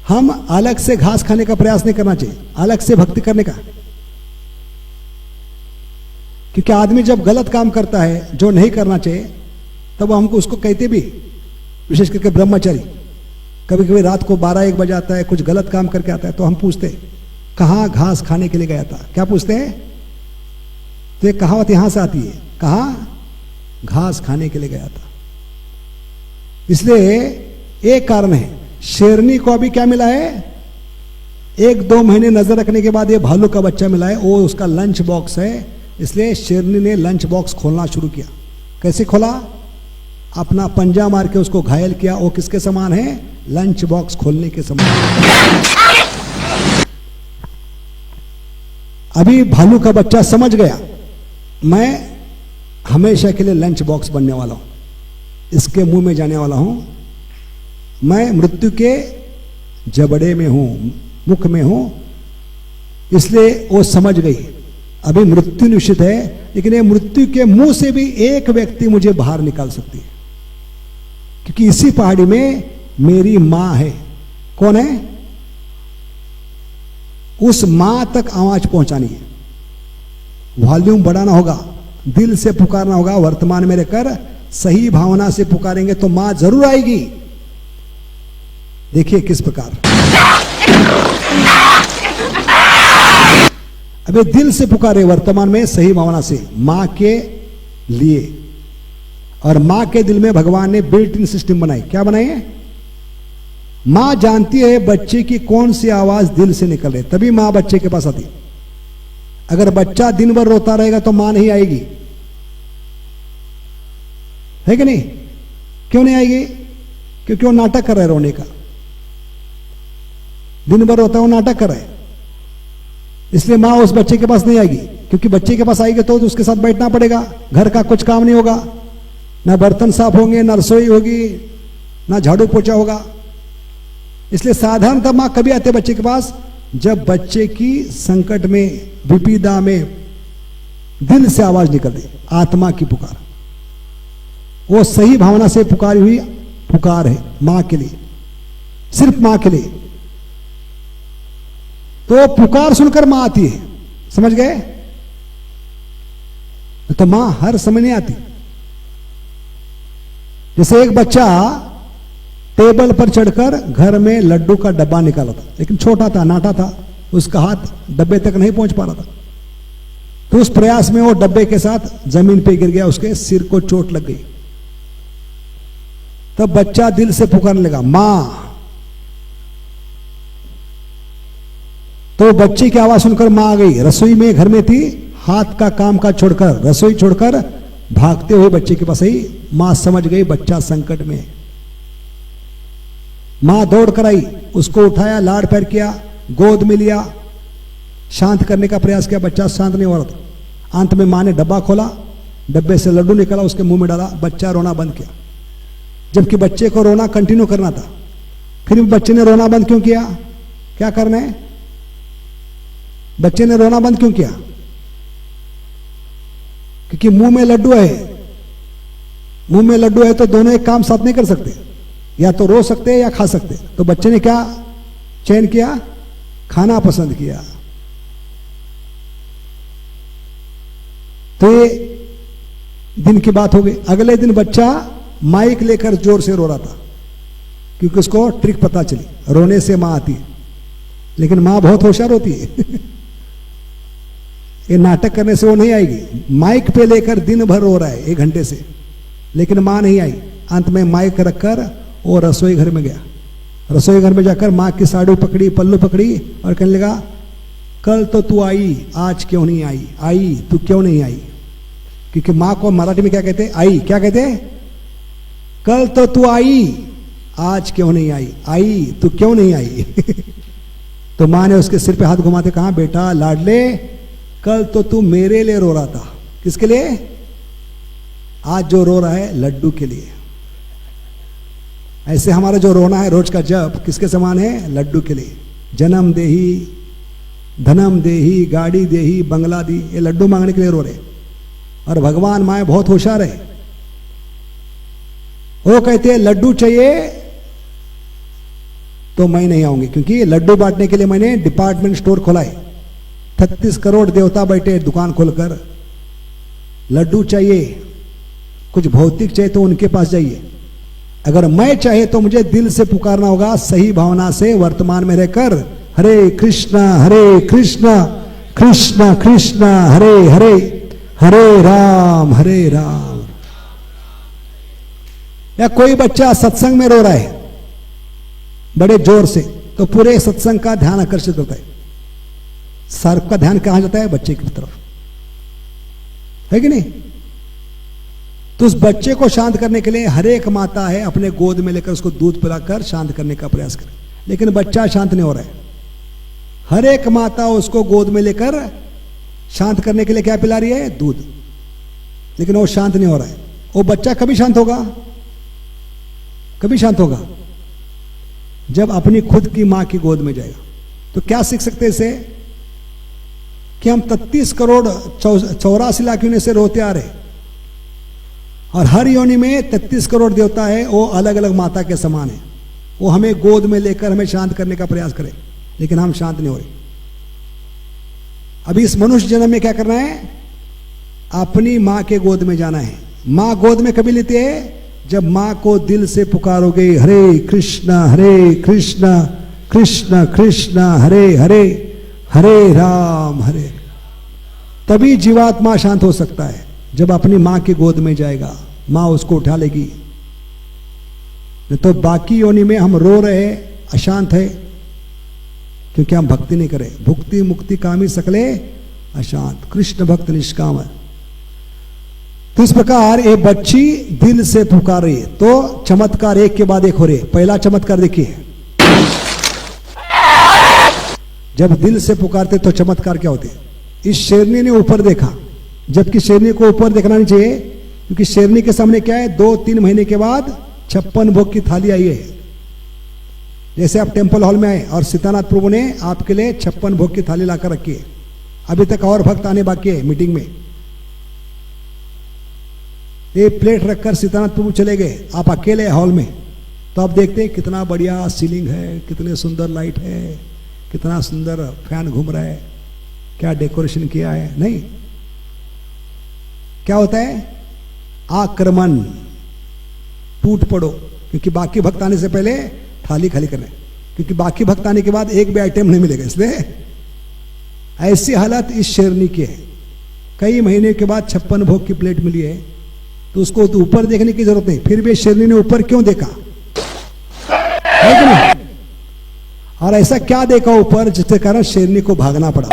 हम अलग से घास खाने का प्रयास नहीं करना चाहिए, अलग से भक्ति करने का। क्योंकि आदमी जब गलत काम करता है जो नहीं करना चाहिए, तब हमको उसको कहते भी, विशेष करके ब्रह्मचारी, कभी कभी रात को 12-1 बजे आता है, कुछ गलत काम करके आता है, तो हम पूछते कहां घास खाने के लिए गया था। क्या पूछते हैं? तो एक कहावत यहां से आती है, कहां घास खाने के लिए गया था। इसलिए एक कारण है, शेरनी को अभी क्या मिला है? 1-2 महीने नजर रखने के बाद ये भालू का बच्चा मिला है, वो उसका लंच बॉक्स है। इसलिए शेरनी ने लंच बॉक्स खोलना शुरू किया। कैसे खोला? अपना पंजा मार के उसको घायल किया। वो किसके समान है? लंच बॉक्स खोलने के समान। अभी भालू का बच्चा समझ गया, मैं हमेशा के लिए लंच बॉक्स बनने वाला हूं, इसके मुंह में जाने वाला हूं, मैं मृत्यु के जबड़े में हूं, मुख में हूं। इसलिए वो समझ गई अभी मृत्यु निश्चित है, लेकिन ये मृत्यु के मुंह से भी एक व्यक्ति मुझे बाहर निकाल सकती है, क्योंकि इसी पहाड़ी में मेरी मां है। कौन है? उस मां तक आवाज पहुंचानी है, वॉल्यूम बढ़ाना होगा, दिल से पुकारना होगा। वर्तमान में रहकर सही भावना से पुकारेंगे तो मां जरूर आएगी। देखिए किस प्रकार। अबे दिल से पुकारे वर्तमान में सही भावना से, मां के लिए। और मां के दिल में भगवान ने बिल्ट इन सिस्टम बनाई। क्या बनाई है? मां जानती है बच्चे की कौन सी आवाज दिल से निकल रही, तभी मां बच्चे के पास आती। अगर बच्चा दिन भर रोता रहेगा तो मां नहीं आएगी, है कि नहीं? क्यों नहीं आएगी? क्योंकि वो नाटक कर रहा है रोने का। दिन भर रोता है, वो नाटक कर रहा है, इसलिए मां उस बच्चे के पास नहीं आएगी। क्योंकि बच्चे के पास आएगी तो उसके साथ बैठना पड़ेगा, घर का कुछ काम नहीं होगा, ना बर्तन साफ होंगे, ना रसोई होगी, ना झाड़ू पोछा होगा। इसलिए साधारणतः मां कभी आते बच्चे के पास? जब बच्चे की संकट में, विपदा में दिल से आवाज निकल रही, आत्मा की पुकार, वो सही भावना से पुकारी हुई पुकार है मां के लिए, सिर्फ मां के लिए। तो पुकार सुनकर मां आती है, समझ गए? तो मां हर समय नहीं आती। जैसे एक बच्चा टेबल पर चढ़कर घर में लड्डू का डब्बा निकाला था, लेकिन छोटा था, नाटा था, उसका हाथ डब्बे तक नहीं पहुंच पा रहा था। तो उस प्रयास में वो डब्बे के साथ जमीन पे गिर गया, उसके सिर को चोट लग गई। तब बच्चा दिल से पुकारने लगा, मां। तो बच्चे की आवाज सुनकर मां आ गई। रसोई में घर में थी, हाथ का काम का छोड़कर, रसोई छोड़कर भागते हुए बच्चे के पास आई। मां समझ गई बच्चा संकट में। मां दौड़ कर आई, उसको उठाया, लाड़ पैर किया, गोद में लिया, शांत करने का प्रयास किया। बच्चा शांत नहीं हो रहा था। अंत में मां ने डब्बा खोला, डब्बे से लड्डू निकाला, उसके मुंह में डाला, बच्चा रोना बंद किया। जबकि बच्चे को रोना कंटिन्यू करना था। फिर बच्चे ने रोना बंद क्यों किया? क्या करना है? बच्चे ने रोना बंद क्यों किया? क्योंकि मुंह में लड्डू है। मुंह में लड्डू है तो दोनों एक काम साथ नहीं कर सकते, या तो रो सकते हैं या खा सकते। तो बच्चे ने क्या चयन किया? खाना पसंद किया। तो ये दिन की बात हो गई। अगले दिन बच्चा माइक लेकर जोर से रो रहा था, क्योंकि उसको ट्रिक पता चली, रोने से मां आती है। लेकिन मां बहुत होशियार होती है ये नाटक करने से वो नहीं आएगी। माइक पे लेकर दिन भर रो रहा है 1 घंटे से, लेकिन मां नहीं आई। अंत में माइक रखकर वो रसोई घर में गया। रसोई घर में जाकर मां की साड़ी पकड़ी, पल्लू पकड़ी और कहने लगा, कल तो तू आई, आज क्यों नहीं आई? आई तू क्यों नहीं आई? क्योंकि मां को मराठी में क्या कहते? आई। क्या कहते? कल तो तू आई, आज क्यों नहीं आई? आई तू क्यों नहीं आई? तो मां ने उसके सिर पे हाथ घुमाते कहा, बेटा लाडले, कल तो तू मेरे लिए रो रहा था। किसके लिए? आज जो रो रहा है लड्डू के लिए। ऐसे हमारा जो रोना है रोज का जप किसके समान है? लड्डू के लिए। जन्म देही, धनम देही, गाड़ी देही, बंगला दी, ये लड्डू मांगने के लिए रो रहे। और भगवान माए बहुत होशियार है, वो कहते हैं लड्डू चाहिए तो मैं नहीं आऊंगी, क्योंकि लड्डू बांटने के लिए मैंने डिपार्टमेंट स्टोर खोला है। 36 करोड़ देवता बैठे दुकान खोलकर। लड्डू चाहिए, कुछ भौतिक चाहिए तो उनके पास जाइए। अगर मैं चाहे तो मुझे दिल से पुकारना होगा, सही भावना से वर्तमान में रहकर, हरे कृष्णा कृष्णा कृष्णा हरे हरे, हरे राम या कोई बच्चा सत्संग में रो रहा है बड़े जोर से, तो पूरे सत्संग का ध्यान आकर्षित होता है। सर्प का ध्यान कहां जाता है? बच्चे की तरफ, है कि नहीं? तो उस बच्चे को शांत करने के लिए हर एक माता है अपने गोद में लेकर उसको दूध पिलाकर शांत करने का प्रयास करे, लेकिन बच्चा शांत नहीं हो रहा है। हर एक माता उसको गोद में लेकर शांत करने के लिए क्या पिला रही है? दूध, लेकिन वो शांत नहीं हो रहा है। वो बच्चा कभी शांत होगा? कभी शांत होगा जब अपनी खुद की मां की गोद में जाएगा। तो क्या सीख सकते हैं इसे? कि हम 33 करोड़ 84 लाख योनि से रोते आ रहे, और हर योनि में 33 करोड़ देवता है, वो अलग अलग माता के समान है। वो हमें गोद में लेकर हमें शांत करने का प्रयास करें, लेकिन हम शांत नहीं हो रहे। अभी इस मनुष्य जन्म में क्या करना है? अपनी मां के गोद में जाना है। मां गोद में कभी लेती है? जब मां को दिल से पुकारोगे, हरे कृष्णा कृष्ण कृष्ण हरे हरे, हरे राम तभी जीवात्मा शांत हो सकता है, जब अपनी मां की गोद में जाएगा। मां उसको उठा लेगी। नहीं तो बाकी योनि में हम रो रहे, अशांत है, क्योंकि हम भक्ति नहीं करें। भुक्ति मुक्ति कामी सकले अशांत, कृष्ण भक्त निष्काम है। तो इस प्रकार एक बच्ची दिल से पुकार रही है। तो चमत्कार एक के बाद एक हो रहे। पहला चमत्कार देखिए, जब दिल से पुकारते तो चमत्कार क्या होते। इस शेरनी ने ऊपर देखा, जबकि शेरनी को ऊपर देखना नहीं चाहिए, क्योंकि शेरनी के सामने क्या है, 2-3 महीने के बाद 56 भोग की थाली आई है। जैसे आप टेम्पल हॉल में आए और सीतानाथ प्रभु ने आपके लिए 56 भोग की थाली लाकर रखी है। अभी तक और भक्त आने बाकी है मीटिंग में। ये प्लेट रखकर सीतानाथ प्रभु चले गए, आप अकेले हॉल में। तो आप देखते हैं कितना बढ़िया सीलिंग है, कितने सुंदर लाइट है, कितना सुंदर फैन घूम रहा है, क्या डेकोरेशन किया है। नहीं, क्या होता है, आक्रमण, टूट पड़ो, क्योंकि बाकी भक्त आने से पहले थाली खाली करना है, क्योंकि बाकी भक्त आने के बाद एक भी आइटम नहीं मिलेगा। इसलिए ऐसी हालत इस शेरनी की है। कई महीने के बाद 56 भोग की प्लेट मिली है, तो उसको तो ऊपर देखने की जरूरत नहीं। फिर भी शेरनी ने ऊपर क्यों देखा, है कि नहीं? और ऐसा क्या देखा ऊपर जिसके कारण शेरनी को भागना पड़ा।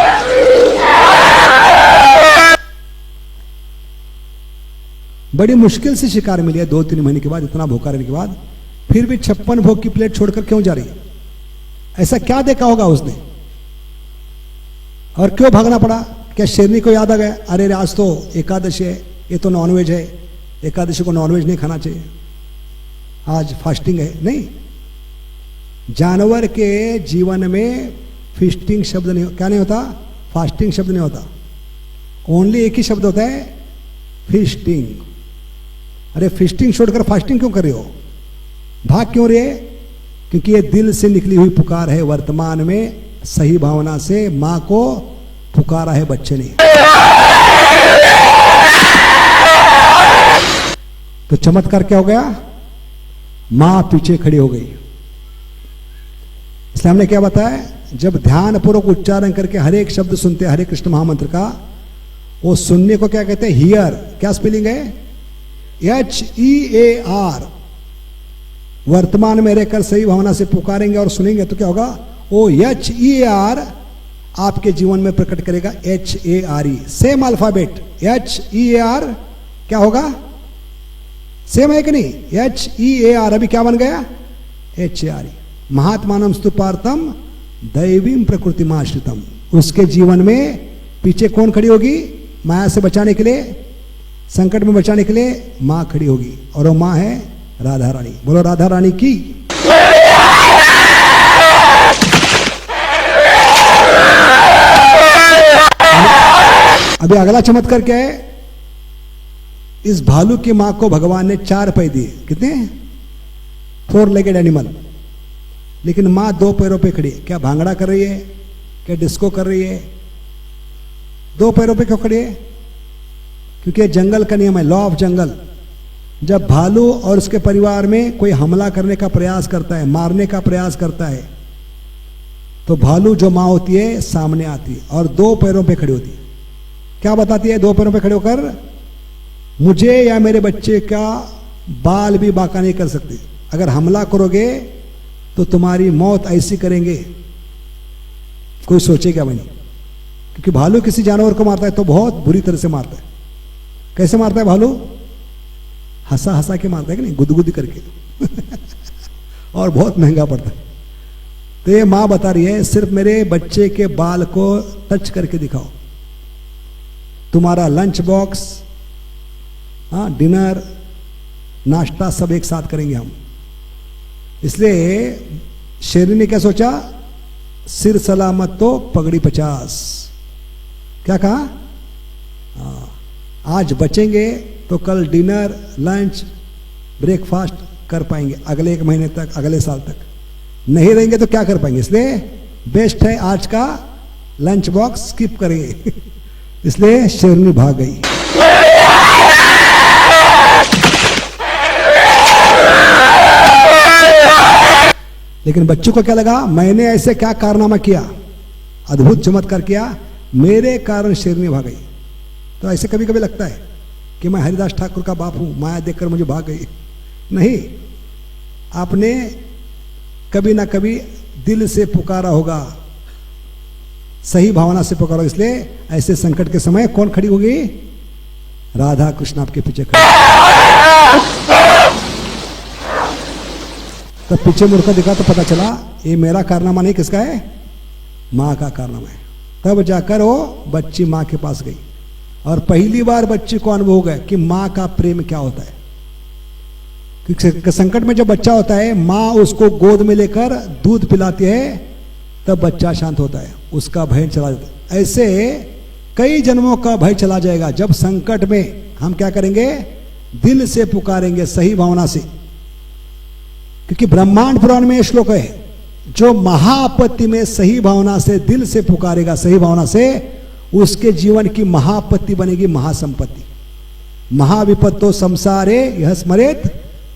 बड़ी मुश्किल से शिकार मिली है 2-3 महीने के बाद, इतना भूखा रहने के बाद, फिर भी 56 भोग की प्लेट छोड़कर क्यों जा रही है। ऐसा क्या देखा होगा उसने, और क्यों भागना पड़ा। क्या शेरनी को याद आ गया, अरे आज तो एकादशी है, ये तो नॉनवेज है, एकादशी को नॉनवेज नहीं खाना चाहिए, आज फास्टिंग है। नहीं, जानवर के जीवन में फिस्टिंग शब्द नहीं, क्या नहीं होता, फास्टिंग शब्द नहीं होता। ओनली एक ही शब्द होता है, फिस्टिंग। अरे फिस्टिंग छोड़कर फास्टिंग क्यों कर रहे हो, भाग क्यों रहे। क्योंकि ये दिल से निकली हुई पुकार है। वर्तमान में सही भावना से मां को पुकारा है बच्चे ने। तो चमत्कार क्या हो गया, मां पीछे खड़ी हो गई। इसलिए हमने क्या बताया, जब ध्यान पूर्वक उच्चारण करके हर एक शब्द सुनते हैं हरे कृष्ण महामंत्र का, वो सुनने को क्या कहते हैं, हियर। क्या स्पेलिंग है, HEAR। वर्तमान में रहकर सही भावना से पुकारेंगे और सुनेंगे तो क्या होगा, वो HEAR आपके जीवन में प्रकट करेगा HARE। सेम अल्फाबेट HEAR क्या होगा, सेम है कि नहीं, HEAR अभी क्या बन गया, HARE। महात्मानम स्तुपार्थम दैवीम प्रकृतिमाश्रितम। उसके जीवन में पीछे कौन खड़ी होगी, माया से बचाने के लिए, संकट में बचाने के लिए मां खड़ी होगी, और वो मां है राधा रानी। बोलो राधा रानी की। अभी अगला चमत्कार क्या है, इस भालू की मां को भगवान ने 4 पैर दिए। कितने, 4 लेगेड एनिमल, लेकिन मां 2 पैरों पे खड़ी है। क्या भांगड़ा कर रही है, क्या डिस्को कर रही है, 2 पैरों पे क्यों खड़ी है, क्योंकि जंगल का नियम है, लॉ ऑफ जंगल। जब भालू और उसके परिवार में कोई हमला करने का प्रयास करता है, मारने का प्रयास करता है, तो भालू जो मां होती है सामने आती है और 2 पैरों पे खड़ी होती है। क्या बताती है, 2 पैरों पे खड़े होकर, मुझे या मेरे बच्चे का बाल भी बांका नहीं कर सकती। अगर हमला करोगे तो तुम्हारी मौत ऐसी करेंगे कोई सोचेगा भी नहीं। क्योंकि भालू किसी जानवर को मारता है तो बहुत बुरी तरह से मारता है। कैसे मारता है भालू, हंसा हंसा के मारता है कि नहीं, गुदगुदी करके और बहुत महंगा पड़ता है। तो ये मां बता रही है, सिर्फ मेरे बच्चे के बाल को टच करके दिखाओ, तुम्हारा लंच बॉक्स, डिनर, नाश्ता सब एक साथ करेंगे हम। इसलिए शेरनी ने क्या सोचा, सिर सलामत तो पगड़ी 50। क्या कहा, आज बचेंगे तो कल डिनर, लंच, ब्रेकफास्ट कर पाएंगे, अगले 1 महीने तक, अगले साल तक। नहीं रहेंगे तो क्या कर पाएंगे, इसलिए बेस्ट है आज का लंच बॉक्स स्किप करेंगे। इसलिए शेरनी भाग गई। लेकिन बच्चों को क्या लगा, मैंने ऐसे क्या कारनामा किया, अद्भुत चमत्कार किया, मेरे कारण शेरनी भाग गई। तो ऐसे कभी कभी लगता है कि मैं हरिदास ठाकुर का बाप हूं, माया देखकर मुझे भाग गई। नहीं, आपने कभी ना कभी दिल से पुकारा होगा, सही भावना से पुकारा। इसलिए ऐसे संकट के समय कौन खड़ी होगी? राधा कृष्ण आपके पीछे खड़े। तब पीछे मुड़कर देखा तो पता चला ये मेरा कारनामा नहीं, किसका है? मां का कारनामा है। तब जाकर वो बच्ची मां के पास गई और पहली बार बच्ची को अनुभव हो गया कि मां का प्रेम क्या होता है। क्योंकि संकट में जब बच्चा होता है, मां उसको गोद में लेकर दूध पिलाती है, तब बच्चा शांत होता है, उसका भय चला जाता है। ऐसे कई जन्मों का भय चला जाएगा जब संकट में हम क्या करेंगे? दिल से पुकारेंगे, सही भावना से। क्योंकि ब्रह्मांड पुराण में श्लोक है, जो महाआपत्ति में सही भावना से, दिल से पुकारेगा, सही भावना से, उसके जीवन की महाआपत्ति बनेगी महासंपत्ति। महाविपत्तो संसारे यह स्मरेत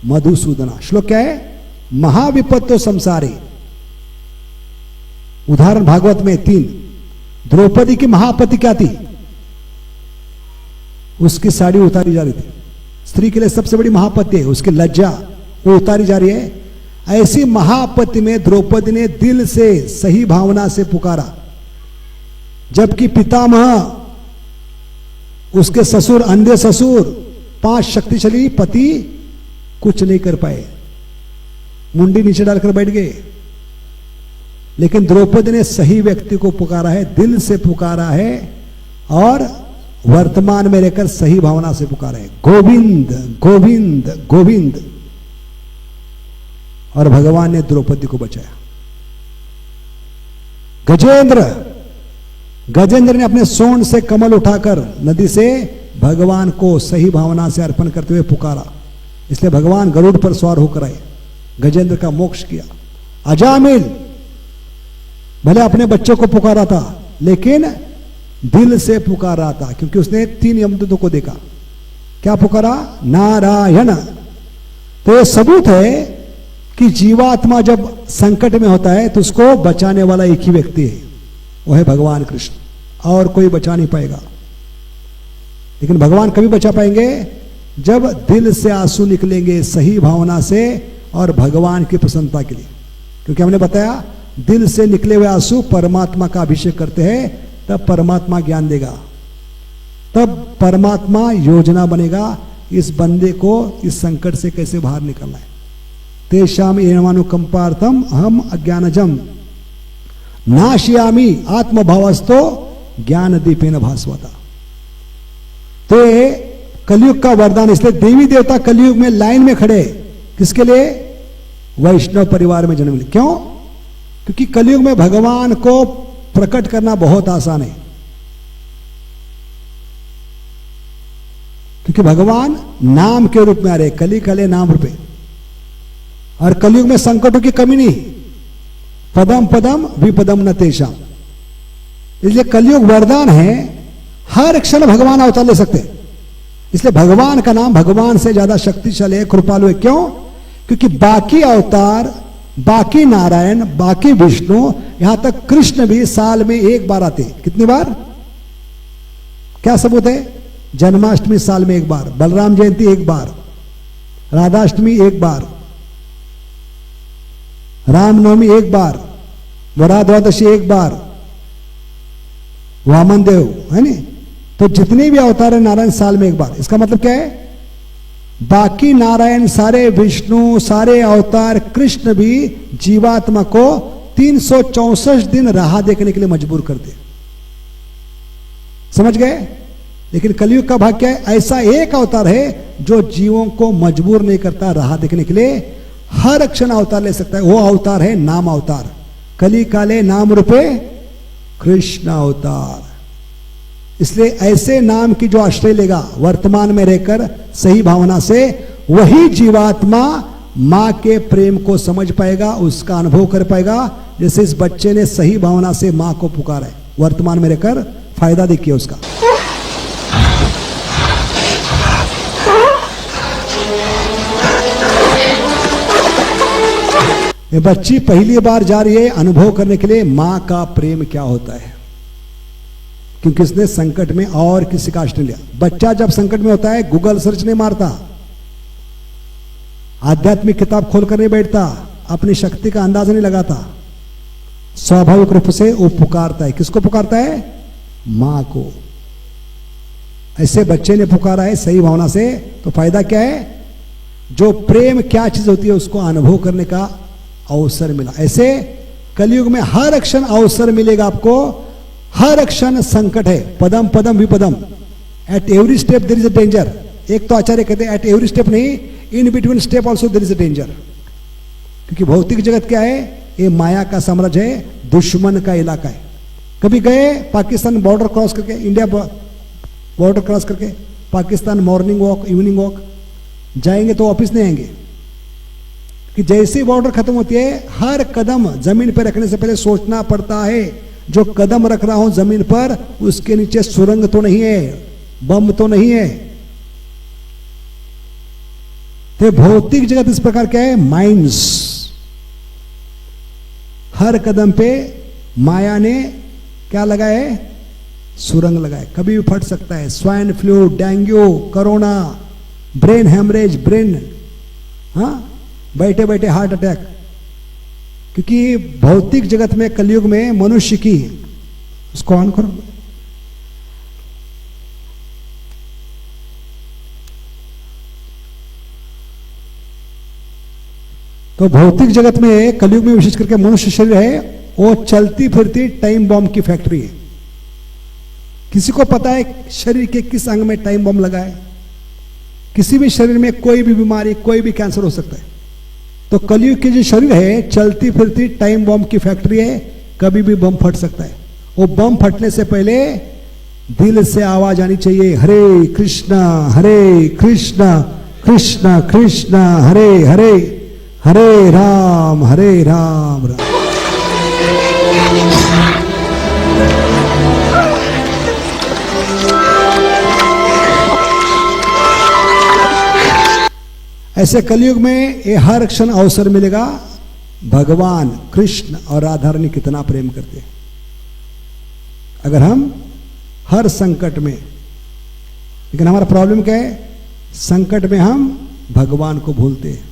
मधुसूदना। श्लोक क्या है? महाविपत्तो संसारे। उदाहरण भागवत में 3। द्रौपदी की महाआपत्ति क्या थी? उसकी साड़ी उतारी जा रही थी। स्त्री के लिए सबसे बड़ी महाआपत्ति है उसकी लज्जा, वो उतारी जा रही है। ऐसी महाआपत्ति में द्रौपदी ने दिल से, सही भावना से पुकारा, जबकि पितामह, उसके ससुर, अंधे ससुर, 5 शक्तिशाली पति कुछ नहीं कर पाए, मुंडी नीचे डालकर बैठ गए। लेकिन द्रौपदी ने सही व्यक्ति को पुकारा है, दिल से पुकारा है और वर्तमान में रहकर सही भावना से पुकारा है, गोविंद गोविंद गोविंद। और भगवान ने द्रौपदी को बचाया। गजेंद्र ने अपने सोंड से कमल उठाकर नदी से भगवान को सही भावना से अर्पण करते हुए पुकारा, इसलिए भगवान गरुड़ पर सवार होकर आए, गजेंद्र का मोक्ष किया। अजामिल भले अपने बच्चों को पुकारा था, लेकिन दिल से पुकार रहा था, क्योंकि उसने 3 यमदूतों को देखा। क्या पुकारा? नारायण। तो यह सबूत है कि जीवात्मा जब संकट में होता है तो उसको बचाने वाला एक ही व्यक्ति है, वो है भगवान कृष्ण, और कोई बचा नहीं पाएगा। लेकिन भगवान कभी बचा पाएंगे? जब दिल से आंसू निकलेंगे, सही भावना से और भगवान की प्रसन्नता के लिए। क्योंकि हमने बताया, दिल से निकले हुए आंसू परमात्मा का अभिषेक करते हैं, तब परमात्मा ज्ञान देगा, तब परमात्मा योजना बनेगा इस बंदे को इस संकट से कैसे बाहर निकलना है। तेषाम एवानुकंपार्थम अहम अज्ञानजम नाशयामी आत्मभावस्तो ज्ञान दीपेन भास्वता। तो कलयुग का वरदान, इसलिए देवी देवता कलयुग में लाइन में खड़े, किसके लिए? वैष्णव परिवार में जन्म लिए। क्यों? क्योंकि कलयुग में भगवान को प्रकट करना बहुत आसान है, क्योंकि भगवान नाम के रूप में आ रहे, कली कले नाम रूपे। और कलयुग में संकटों की कमी नहीं, पदम पदम विपदम न तेषाम। इसलिए कलयुग वरदान है, हर क्षण भगवान अवतार ले सकते हैं। इसलिए भगवान का नाम भगवान से ज्यादा शक्तिशाली है, कृपालु है। क्यों? क्योंकि बाकी अवतार, बाकी नारायण, बाकी विष्णु, यहां तक कृष्ण भी साल में 1 बार आते। कितनी बार? क्या सबूत है? जन्माष्टमी साल में 1 बार, बलराम जयंती 1 बार, राधाष्टमी 1 बार, रामनवमी 1 बार, वरा द्वादशी 1 बार, वामन देव, है नहीं? तो जितने भी अवतार है नारायण साल में 1 बार। इसका मतलब क्या है? बाकी नारायण, सारे विष्णु, सारे अवतार, कृष्ण भी जीवात्मा को 364 दिन राह देखने के लिए मजबूर करते। समझ गए? लेकिन कलयुग का भाग क्या है? ऐसा एक अवतार है जो जीवों को मजबूर नहीं करता राह देखने के लिए, हर क्षण अवतार ले सकता है। वो अवतार है नाम अवतार। कली काले नाम रूपे कृष्ण अवतार। इसलिए ऐसे नाम की जो आश्रय लेगा वर्तमान में रहकर सही भावना से, वही जीवात्मा मां के प्रेम को समझ पाएगा, उसका अनुभव कर पाएगा। जैसे इस बच्चे ने सही भावना से मां को पुकारा है, वर्तमान में रहकर। फायदा देखिए उसका। ये बच्ची पहली बार जा रही है अनुभव करने के लिए मां का प्रेम क्या होता है। क्योंकि इसने संकट में और किसी का आश्रय लिया। बच्चा जब संकट में होता है गूगल सर्च नहीं मारता, आध्यात्मिक किताब खोलकर नहीं बैठता, अपनी शक्ति का अंदाजा नहीं लगाता, स्वाभाविक रूप से वो पुकारता है। किसको पुकारता है? मां को। ऐसे बच्चे ने पुकारा है सही भावना से, तो फायदा क्या है? जो प्रेम क्या चीज होती है उसको अनुभव करने का अवसर मिला। ऐसे कलयुग में हर क्षण अवसर मिलेगा आपको, हर क्षण संकट है। पदम पदम विपदम, at every step there is a danger. एक तो आचार्य कहते हैं एट एवरी स्टेप नहीं, in between step also there is a danger. क्योंकि भौतिक जगत क्या है? ये माया का साम्राज्य है, दुश्मन का इलाका है। कभी गए पाकिस्तान बॉर्डर क्रॉस करके, इंडिया बॉर्डर क्रॉस करके Pakistan, morning walk, evening walk जाएंगे तो वापिस नहीं आएंगे। कि जैसे बॉर्डर खत्म होती है, हर कदम जमीन पर रखने से पहले सोचना पड़ता है, जो कदम रख रहा हूं जमीन पर उसके नीचे सुरंग तो नहीं है, बम तो नहीं है। तो भौतिक जगत इस प्रकार क्या है? माइंड्स। हर कदम पे माया ने क्या लगाया है? सुरंग लगाए, कभी भी फट सकता है। Swine flu, dengue, corona, brain haemorrhage, brain बैठे बैठे हार्ट अटैक। क्योंकि भौतिक जगत में कलयुग में मनुष्य की, उसको ऑन करो, तो भौतिक जगत में कलयुग में विशेष करके मनुष्य शरीर है, वो चलती फिरती टाइम बॉम्ब की फैक्ट्री है। किसी को पता है शरीर के किस अंग में टाइम बॉम्ब लगा है? किसी भी शरीर में कोई भी बीमारी, कोई भी कैंसर हो सकता है। तो कलयुग की जो शरीर है चलती फिरती टाइम बॉम्ब की फैक्ट्री है, कभी भी बम फट सकता है। वो बम फटने से पहले दिल से आवाज आनी चाहिए, हरे कृष्णा कृष्णा कृष्णा हरे हरे, हरे राम राम। ऐसे कलयुग में ये हर क्षण अवसर मिलेगा। भगवान कृष्ण और राधा रानी कितना प्रेम करते हैं। अगर हम हर संकट में, लेकिन हमारा प्रॉब्लम क्या है? संकट में हम भगवान को भूलते हैं,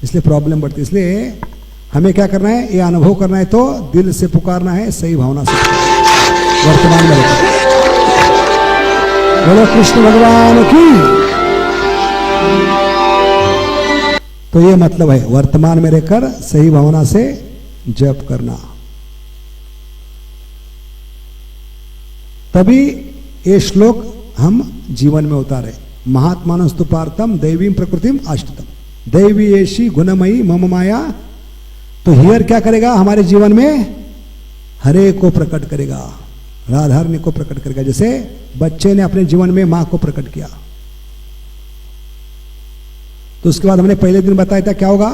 इसलिए प्रॉब्लम बढ़ती है। इसलिए हमें क्या करना है? ये अनुभव करना है तो दिल से पुकारना है, सही भावना से, वर्तमान में। बोलो कृष्ण भगवान की। तो ये मतलब है वर्तमान में रहकर सही भावना से जप करना, तभी ये श्लोक हम जीवन में उतारे। महात्मानस्तु पार्थम दैवीं प्रकृतिम आश्रितम, दैवी ऐसी गुणमयी मम माया। तो हियर क्या करेगा? हमारे जीवन में हरे को प्रकट करेगा, राधारणी को प्रकट करेगा। जैसे बच्चे ने अपने जीवन में मां को प्रकट किया, तो उसके बाद हमने पहले दिन बताया था क्या होगा?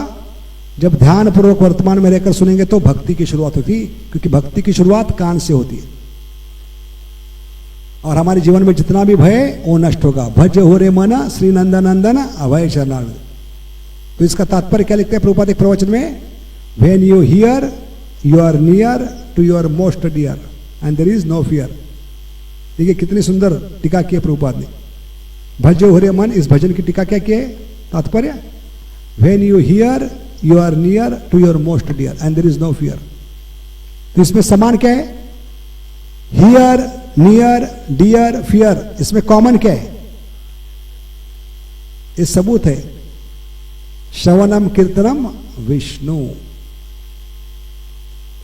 जब ध्यान पूर्वक वर्तमान में रहकर सुनेंगे तो भक्ति की शुरुआत होती, क्योंकि भक्ति की शुरुआत कान से होती है। और हमारे जीवन में जितना भी भय वो नष्ट होगा। भज हो रे मना श्री नंदन नंदन अभय शरणागत। तो इसका तात्पर्य क्या लिखते हैं प्रभुपाद एक प्रवचन में? When you hear you are near to your most dear and there is no fear. देखिए कितनी सुंदर टीका की है प्रभुपाद ने। भज हो रे मन, इस भजन की टीका क्या की है? तात्पर्य, when you hear you are near to your most dear and there is no fear. तो इसमें समान क्या है? हियर, नियर, डियर, फियर, इसमें कॉमन क्या है? ये सबूत है। श्रवणम कीर्तनम विष्णु।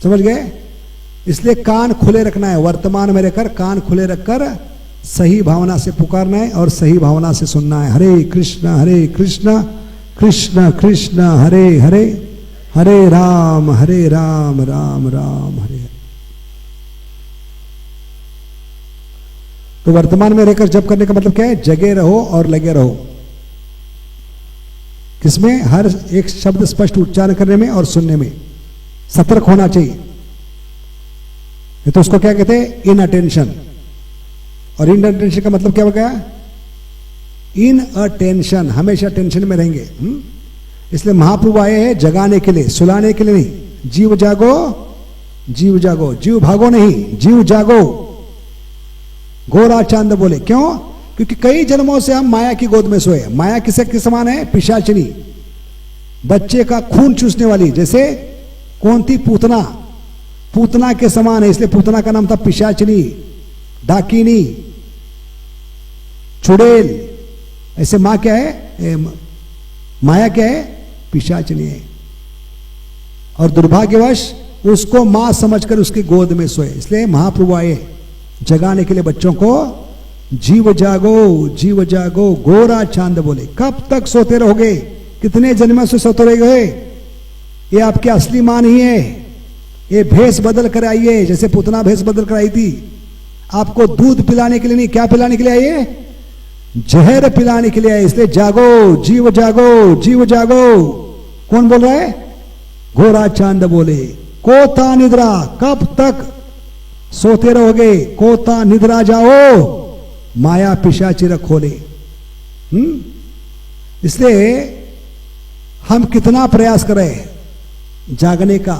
समझ गए? इसलिए कान खुले रखना है, वर्तमान में रहकर कान खुले रखकर सही भावना से पुकारना है और सही भावना से सुनना है। हरे कृष्ण कृष्ण कृष्ण हरे हरे, हरे राम राम राम हरे हरे। तो वर्तमान में रहकर जप करने का मतलब क्या है? जगे रहो और लगे रहो। किसमें? हर एक शब्द स्पष्ट उच्चारण करने में और सुनने में सतर्क होना चाहिए। तो उसको क्या कहते हैं? इन अटेंशन। और इन अटेंशन का मतलब क्या हो गया? इन अटेंशन, हमेशा टेंशन में रहेंगे। इसलिए महाप्रभु आए हैं जगाने के लिए, सुलाने के लिए नहीं। जीव जागो जीव जागो, जीव भागो नहीं, जीव जागो। गोरा चांद बोले, क्यों? क्योंकि कई जन्मों से हम माया की गोद में सोए। माया किसके समान है? पिशाचिनी, बच्चे का खून चूसने वाली। जैसे कौन थी? पूतना, पूतना के समान है, इसलिए पूतना का नाम था पिशाचिनी, डाकिनी, चुड़ैल। ऐसे मां क्या है? माया क्या है? पिशाचिनी है। और दुर्भाग्यवश उसको मां समझकर उसकी गोद में सोए। इसलिए महाप्रभु आए जगाने के लिए बच्चों को। जीव जागो, जीव जागो, गोरा चांद बोले। कब तक सोते रहोगे? कितने जन्मों से सोते रहोगे? ये आपकी असली मां नहीं है, ये भेष बदल कर आई है। जैसे पुतना भेष बदल कर आई थी, आपको दूध पिलाने के लिए नहीं, क्या पिलाने के लिए आई है? जहर पिलाने के लिए आई। इसलिए जागो, जीव जागो, जीव जागो। कौन बोल रहा है? गोरा चांद बोले। कोता निद्रा, कब तक सोते रहोगे? कोता निद्रा जाओ, माया पिशाची खोले। इसलिए हम कितना प्रयास करें जागने का,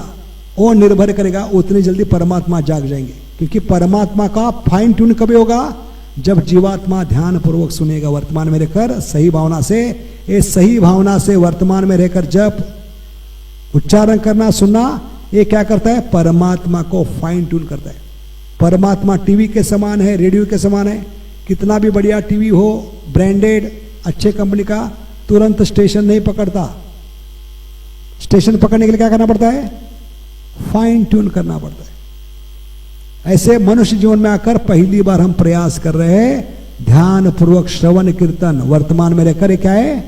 वो निर्भर करेगा उतनी जल्दी परमात्मा जाग जाएंगे। क्योंकि परमात्मा का फाइन ट्यून कभी होगा? जब जीवात्मा ध्यान पूर्वक सुनेगा, वर्तमान में रहकर सही भावना से। ये सही भावना से वर्तमान में रहकर जब उच्चारण करना, सुनना, ये क्या करता है? परमात्मा को फाइन ट्यून करता है। परमात्मा टीवी के समान है, रेडियो के समान है। कितना भी बढ़िया टीवी हो, ब्रांडेड अच्छे कंपनी का, तुरंत स्टेशन नहीं पकड़ता। स्टेशन पकड़ने के लिए क्या करना पड़ता है? फाइन ट्यून करना पड़ता है। ऐसे मनुष्य जीवन में आकर पहली बार हम प्रयास कर रहे हैं ध्यान पूर्वक श्रवण कीर्तन वर्तमान में रहकर। क्या है?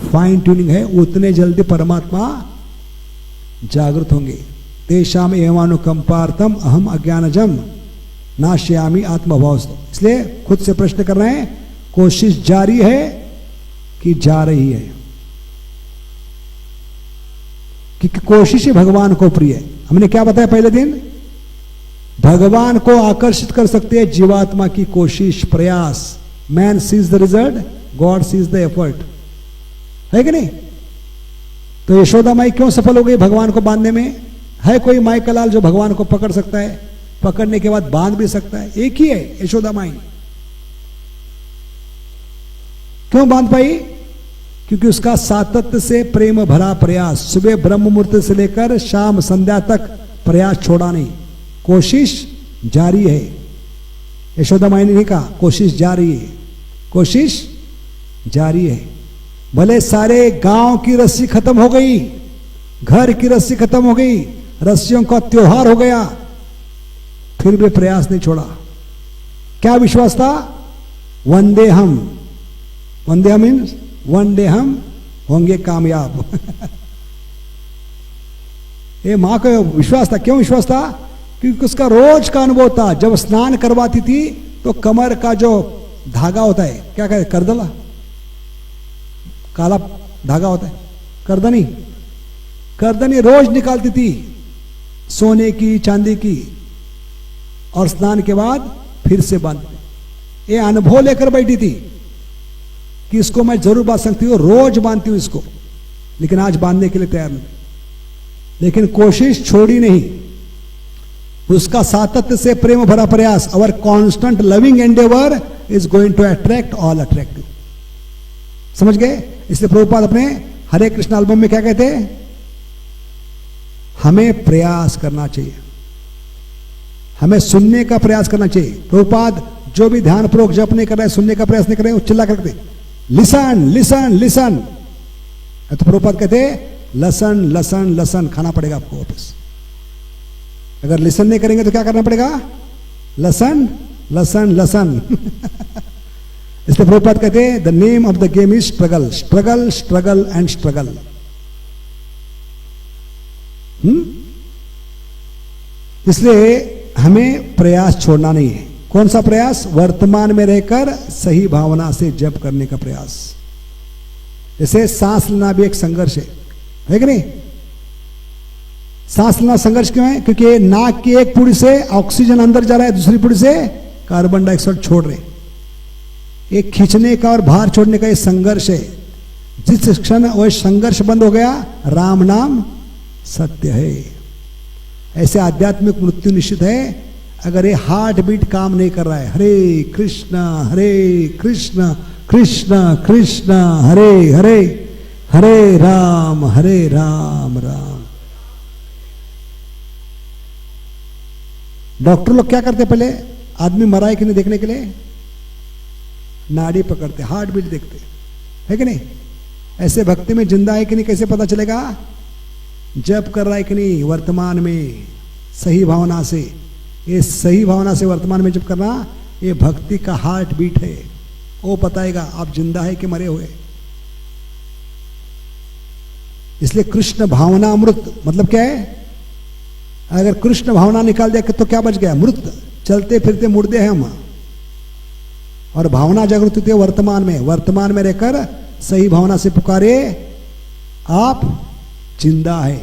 फाइन ट्यूनिंग है। उतने जल्दी परमात्मा जागृत होंगे। तेषाम एवानुकंपार्थम अहम अज्ञानजम नाश्यामी आत्मभावस्तु। इसलिए खुद से प्रश्न कर रहे हैं, कोशिश जारी है कि जा रही है? क्योंकि कोशिश ही भगवान को प्रिय है। हमने क्या बताया पहले दिन? भगवान को आकर्षित कर सकते हैं जीवात्मा की कोशिश, प्रयास। Man sees the result, God sees the effort, है कि नहीं? तो यशोदा माई क्यों सफल हो गई भगवान को बांधने में? है कोई माई का लाल जो भगवान को पकड़ सकता है, पकड़ने के बाद बांध भी सकता है? एक ही है, यशोदा माई। क्यों बांध पाई? क्योंकि उसका सातत्य से प्रेम भरा प्रयास, सुबह ब्रह्म मुहूर्त से लेकर शाम संध्या तक प्रयास छोड़ा नहीं, कोशिश जारी है। यशोदा माई ने नहीं कहा कोशिश जारी है, कोशिश जारी है। भले सारे गांव की रस्सी खत्म हो गई, घर की रस्सी खत्म हो गई, रस्सियों का त्योहार हो गया, फिर भी प्रयास नहीं छोड़ा। क्या विश्वास था? वंदे हम, वंदे हम मीन्स वन डे हम होंगे कामयाब। ये मां का विश्वास था। क्यों विश्वास था? क्योंकि उसका रोज का अनुभव था। जब स्नान करवाती थी तो कमर का जो धागा होता है, क्या कहते, करदला, काला धागा होता है, करदनी, करदनी रोज निकालती थी, सोने की चांदी की, और स्नान के बाद फिर से बांधती। ये अनुभव लेकर बैठी थी कि इसको मैं जरूर बांध सकती हूँ, रोज बांधती हूं इसको, लेकिन आज बांधने के लिए तैयार नहीं। लेकिन कोशिश छोड़ी नहीं। उसका सातत्य से प्रेम भरा प्रयास, our constant loving endeavour is going to attract all attractive. समझ गए? इसलिए प्रभुपाद अपने हरे कृष्ण एल्बम में क्या कहते हैं? हमें प्रयास करना चाहिए, हमें सुनने का प्रयास करना चाहिए। प्रभुपाद जो भी ध्यान पूर्वक जप नहीं कर रहे, सुनने का प्रयास नहीं कर रहे, चिल्ला करते लिसन लिसन लिसन। तो प्रभुपाद कहते लसन लसन लसन, खाना पड़ेगा आपको वापस। अगर लिसन नहीं करेंगे तो क्या करना पड़ेगा? लसन लसन लसन। इसलिए प्रभुपाद कहते हैं the name of the game is struggle, struggle struggle and struggle. इसलिए हमें प्रयास छोड़ना नहीं है। कौन सा प्रयास? वर्तमान में रहकर सही भावना से जप करने का प्रयास। जैसे सांस लेना भी एक संघर्ष है कि नहीं? सांस लेना संघर्ष क्यों है? क्योंकि नाक की एक पुड़ी से ऑक्सीजन अंदर जा रहा है, दूसरी पुड़ी से कार्बन डाइऑक्साइड छोड़ रहे। एक खींचने का और बाहर छोड़ने का ये संघर्ष है। जिस क्षण वह संघर्ष बंद हो गया, राम नाम सत्य है। ऐसे आध्यात्मिक मृत्यु निश्चित है अगर ये हार्ट बीट काम नहीं कर रहा है। हरे कृष्ण कृष्ण कृष्ण हरे हरे, हरे राम राम। डॉक्टर लोग क्या करते पहले, आदमी मरा है कि नहीं देखने के लिए नाड़ी पकड़ते, हार्ट बीट देखते, है कि नहीं। ऐसे भक्ति में जिंदा है कि नहीं कैसे पता चलेगा, जप कर रहा है कि नहीं वर्तमान में सही भावना से। ये सही भावना से वर्तमान में जप करना, ये भक्ति का हार्ट बीट है, वो बताएगा आप जिंदा है कि मरे हुए। इसलिए कृष्ण भावना अमृत मतलब क्या है, अगर कृष्ण भावना निकाल दिया तो क्या बच गया, मृत, चलते फिरते मुर्दे हैं हम। और भावना जागृत होती है वर्तमान में रहकर सही भावना से पुकारे, आप जिंदा है,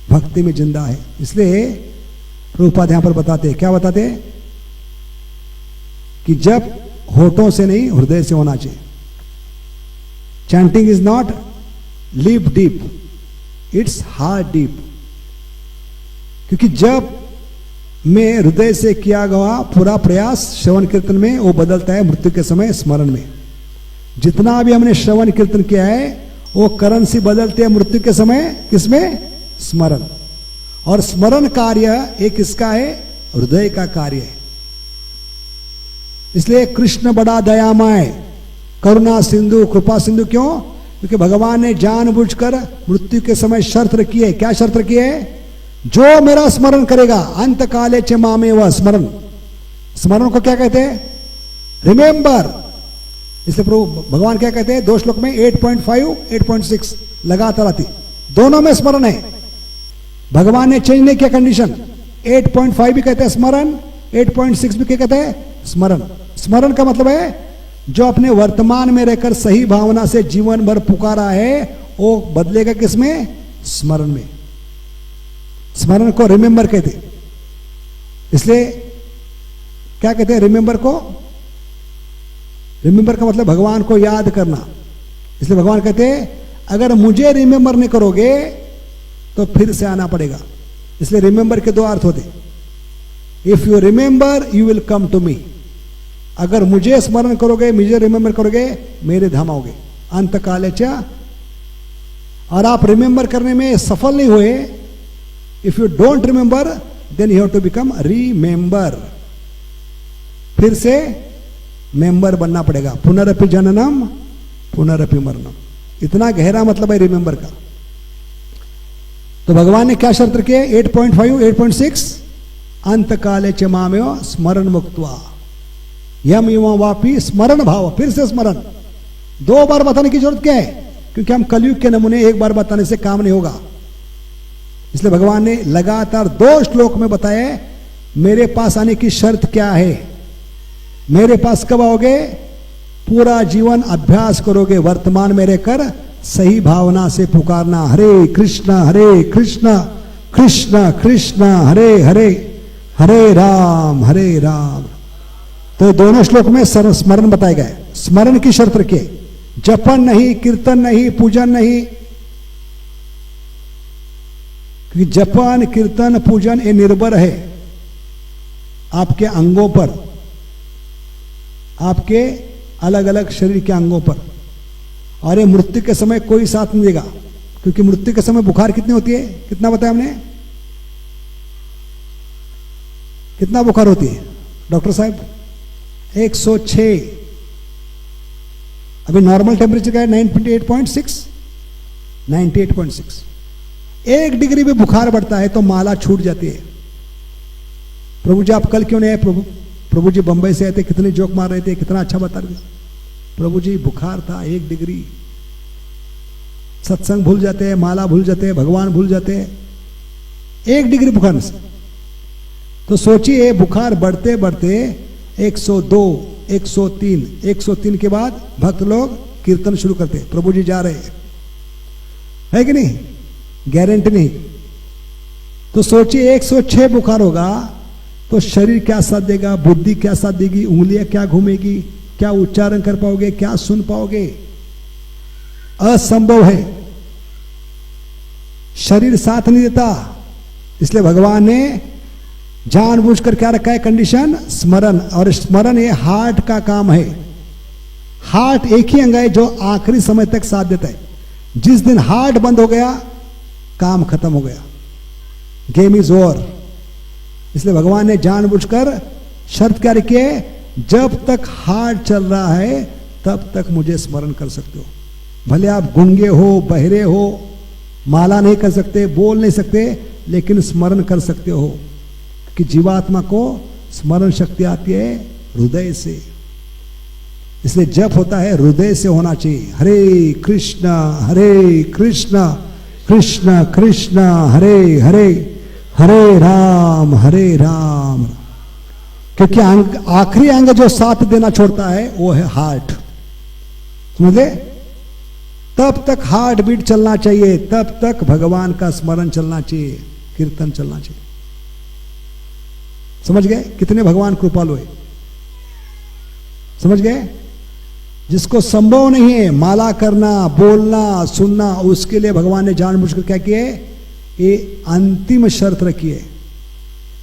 भक्ति में जिंदा है। इसलिए प्रभुपाद यहां पर बताते, क्या बताते कि जब होठों से नहीं हृदय से होना चाहिए। Chanting is not lip deep, its heart deep. क्योंकि जब में हृदय से किया गया पूरा प्रयास श्रवण कीर्तन में वो बदलता है मृत्यु के समय स्मरण में। जितना भी हमने श्रवण कीर्तन किया है वो करेंसी बदलते हैं मृत्यु के समय किसमें, स्मरण। और स्मरण कार्य एक किसका है, हृदय का कार्य है। इसलिए कृष्ण बड़ा दयामय, करुणा सिंधु, कृपा सिंधु। क्यों, क्योंकि भगवान ने जानबूझकर मृत्यु के समय शर्त रखी है। क्या शर्त रखी है, जो मेरा स्मरण करेगा अंत काले च मामेव। स्मरण, स्मरण को क्या कहते हैं, रिमेंबर। इसलिए प्रभु भगवान क्या कहते हैं दो श्लोक में, 8.5 8.6 लगातार आती, दोनों में स्मरण है। भगवान ने चेंज नहीं किया कंडीशन। 8.5 भी कहते हैं स्मरण, 8.6 भी क्या कहते हैं स्मरण। स्मरण का मतलब है जो अपने वर्तमान में रहकर सही भावना से जीवन भर पुकारा है वो बदलेगा किसमें, स्मरण में। स्मरण को रिमेंबर कहते, इसलिए क्या कहते हैं रिमेंबर को, रिमेंबर का मतलब भगवान को याद करना। इसलिए भगवान कहते हैं अगर मुझे रिमेंबर नहीं करोगे तो फिर से आना पड़ेगा। इसलिए रिमेंबर के दो अर्थ होते, if you remember you will come to me. अगर मुझे स्मरण करोगे, मुझे रिमेंबर करोगे, मेरे धाम आओगे अंत काले च। और आप रिमेंबर करने में सफल नहीं हुए, if you don't remember then you have to become remember. फिर से मेंबर बनना पड़ेगा। पुनरपि जननम पुनरपि मरणम, इतना गहरा मतलब है रिमेंबर का। तो भगवान ने क्या शर्त रखी है, 8.5 8.6 अंत काले च मामेव स्मरण मुक्त्वा यम युवा वापी स्मरण भाव। फिर से स्मरण, दो बार बताने की जरूरत क्या है, क्योंकि हम कलयुग के नमूने एक बार बताने से काम नहीं होगा। इसलिए भगवान ने लगातार 2 श्लोक में बताया मेरे पास आने की शर्त क्या है। मेरे पास कब आओगे, पूरा जीवन अभ्यास करोगे, वर्तमान में रहकर सही भावना से पुकारना, हरे कृष्ण कृष्ण कृष्ण हरे हरे, हरे राम हरे राम। तो दोनों श्लोक में स्मरण बताए गए। स्मरण की शर्त रखिए, जपन नहीं, कीर्तन नहीं, पूजन नहीं। क्योंकि जपन कीर्तन पूजन ये निर्भर है आपके अंगों पर, आपके अलग अलग शरीर के अंगों पर। और ये मृत्यु के समय कोई साथ नहीं देगा, क्योंकि मृत्यु के समय बुखार कितनी होती है, कितना बताया हमने, कितना बुखार होती है डॉक्टर साहब, 106। अभी नॉर्मल टेम्परेचर का है 98.6, 98.6। 1 डिग्री भी बुखार बढ़ता है तो माला छूट जाती है। प्रभु जी आप कल क्यों नहीं आए, प्रभु जी बंबई से आए थे, कितने जोक मार रहे थे, कितना अच्छा बता रहे थे। प्रभु जी बुखार था 1 डिग्री, सत्संग भूल जाते हैं, माला भूल जाते हैं, भगवान भूल जाते हैं 1 डिग्री बुखार से। तो सोचिए बुखार बढ़ते बढ़ते 102, 103, 103 के बाद भक्त लोग कीर्तन शुरू करते, प्रभु जी जा रहे हैं, है कि नहीं, गारंटी नहीं। तो सोचिए 106 बुखार होगा तो शरीर क्या साथ देगा, बुद्धि क्या साथ देगी, उंगलियां क्या घूमेगी, क्या उच्चारण कर पाओगे, क्या सुन पाओगे, असंभव है। शरीर साथ नहीं देता, इसलिए भगवान ने जानबूझकर क्या रखा है कंडीशन, स्मरण। और स्मरण ये हार्ट का काम है। हार्ट एक ही अंग है जो आखिरी समय तक साथ देता है। जिस दिन हार्ट बंद हो गया, काम खत्म हो गया, गेम इज ओवर। इसलिए भगवान ने जानबूझकर शर्त क्या रखी है, जब तक हार्ट चल रहा है तब तक मुझे स्मरण कर सकते हो। भले आप गूंगे हो, बहरे हो, माला नहीं कर सकते, बोल नहीं सकते, लेकिन स्मरण कर सकते हो। कि जीवात्मा को स्मरण शक्ति आती है हृदय से। इसलिए जप होता है हृदय से होना चाहिए। हरे कृष्ण कृष्ण कृष्ण हरे हरे, हरे राम। क्योंकि आखिरी अंग जो साथ देना छोड़ता है वो है हार्ट, समझे? तब तक हार्ट बीट चलना चाहिए, तब तक भगवान का स्मरण चलना चाहिए, कीर्तन चलना चाहिए। समझ गए कितने भगवान कृपालु है? समझ गए? जिसको संभव नहीं है माला करना, बोलना, सुनना, उसके लिए भगवान ने जानबूझकर क्या किया है, ये अंतिम शर्त रखी है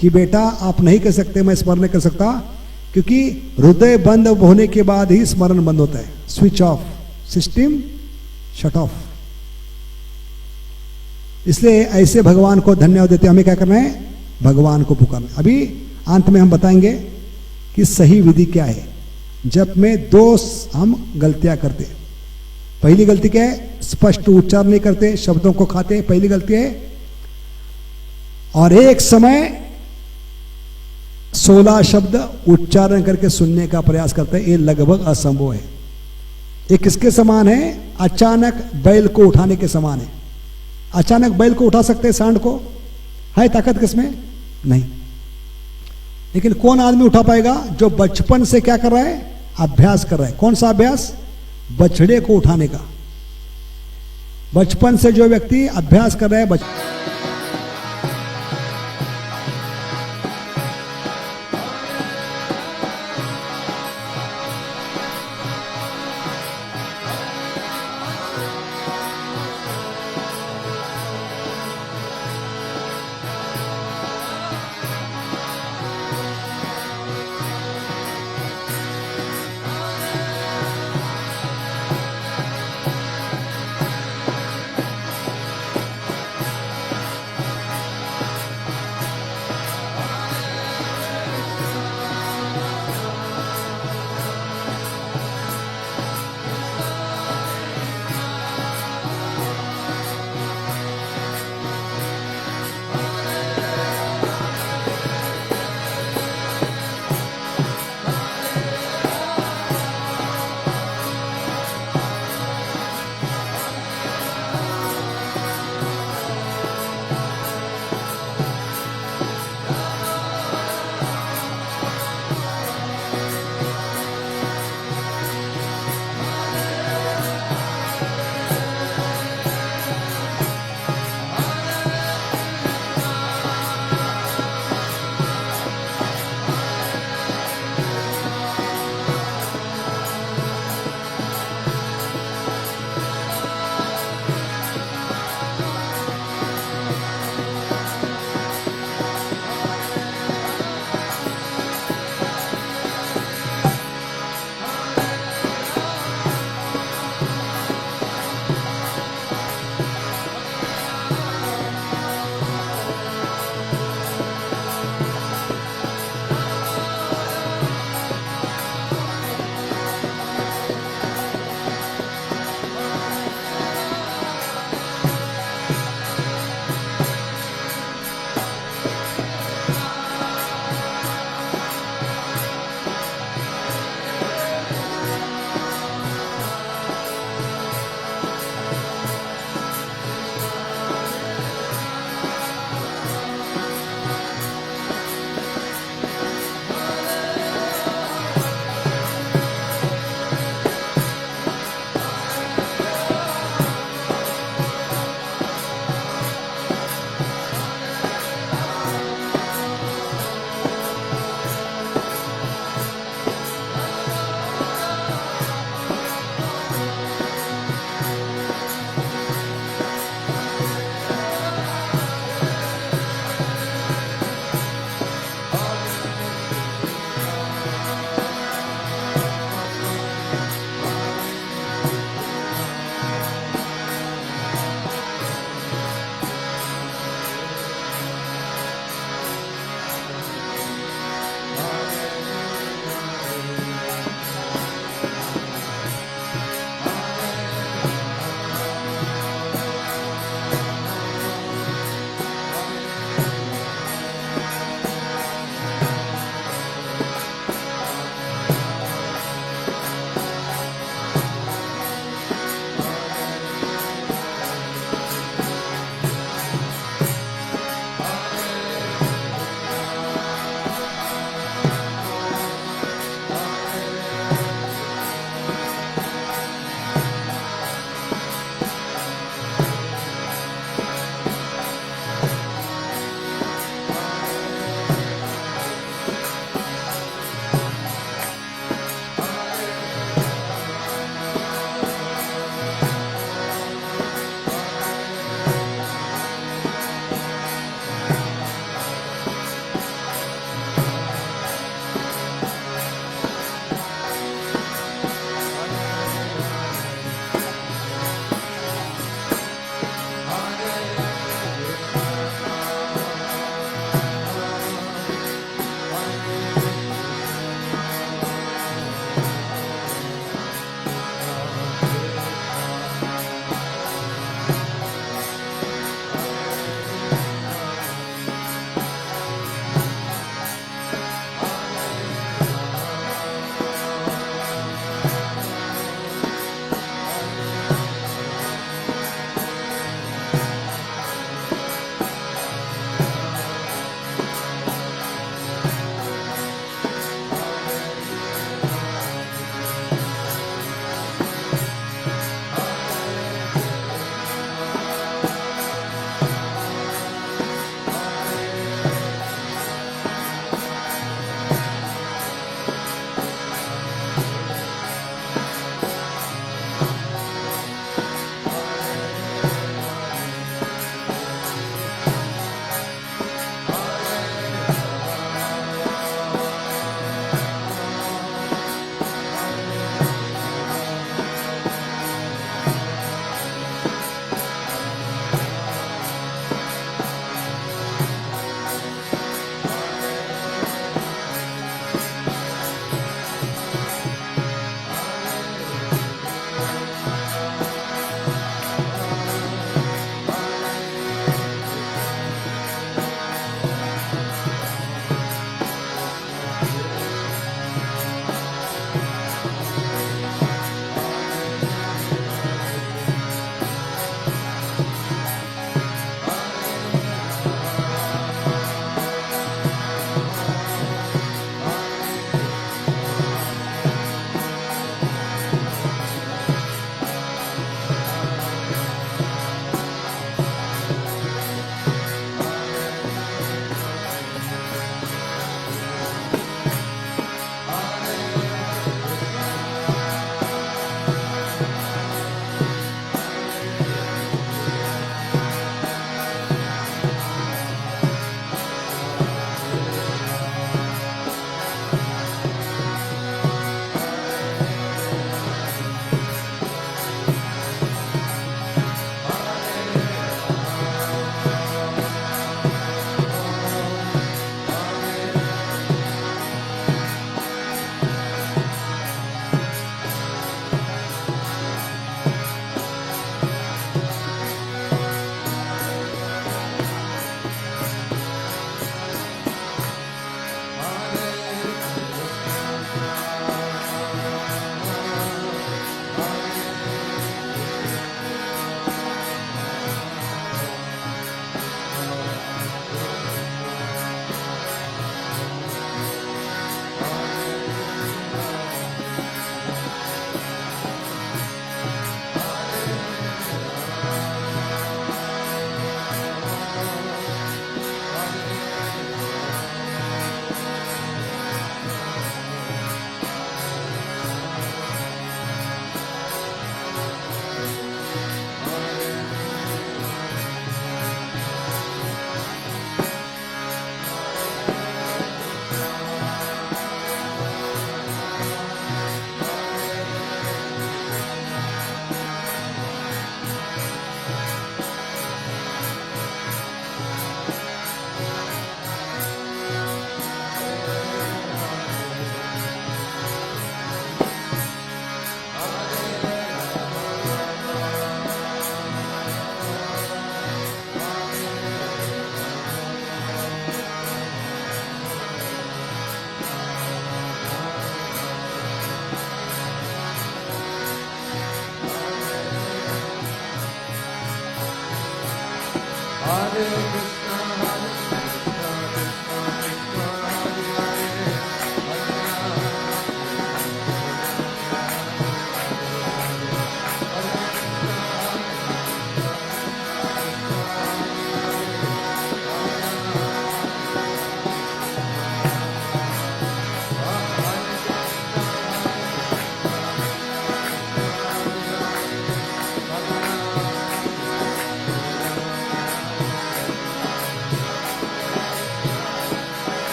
कि बेटा आप नहीं कर सकते, मैं स्मरण नहीं कर सकता, क्योंकि हृदय बंद होने के बाद ही स्मरण बंद होता है। Switch off, system shut off. इसलिए ऐसे भगवान को धन्यवाद देते हमें क्या करना है, भगवान को पुकारना। अभी अंत में हम बताएंगे कि सही विधि क्या है। जब में दो हम गलतियां करते। पहली गलती क्या है, स्पष्ट उच्चारण नहीं करते, शब्दों को खाते, पहली गलती है। और एक समय 16 शब्द उच्चारण करके सुनने का प्रयास करते हैं, ये लगभग असंभव है। ये किसके समान है, अचानक बैल को उठाने के समान है। अचानक बैल को उठा सकते हैं, सांड को? है ताकत किसमें? नहीं। लेकिन कौन आदमी उठा पाएगा, जो बचपन से क्या कर रहा है, अभ्यास कर रहा है। कौन सा अभ्यास? बछड़े को उठाने का। बचपन से जो व्यक्ति अभ्यास कर रहा है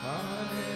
Hare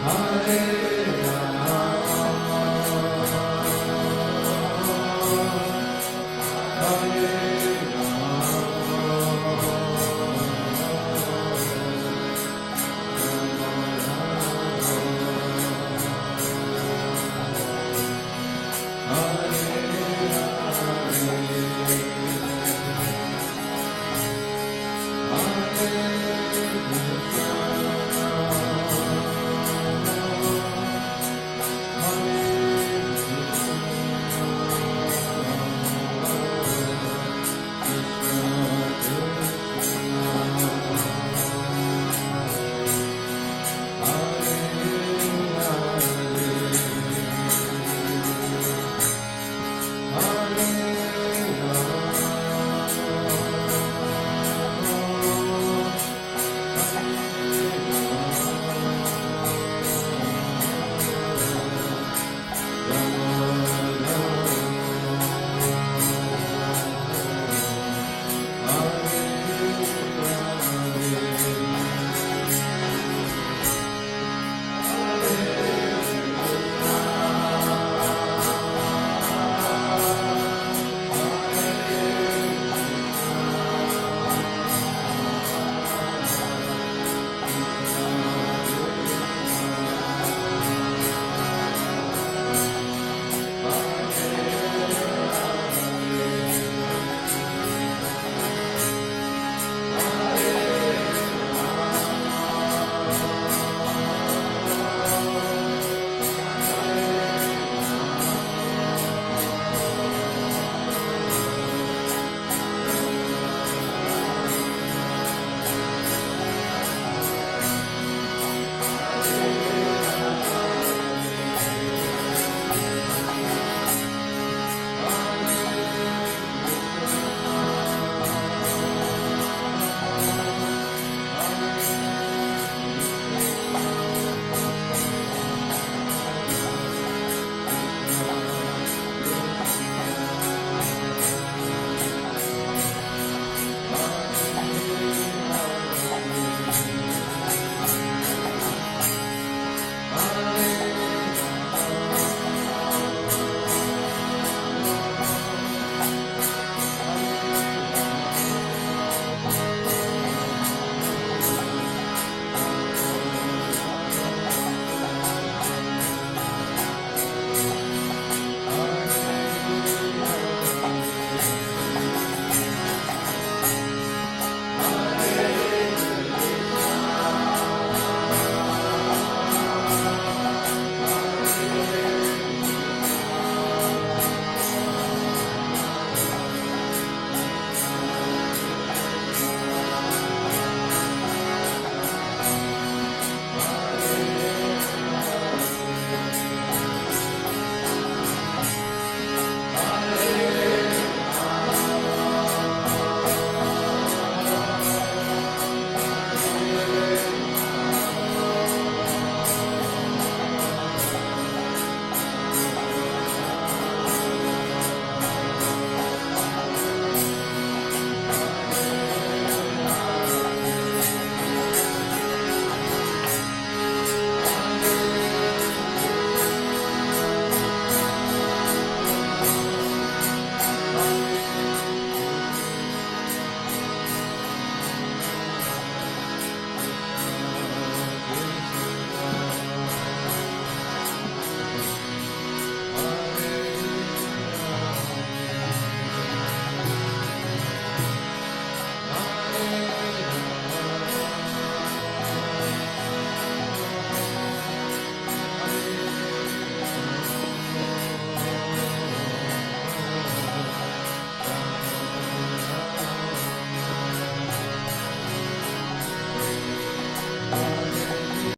Hare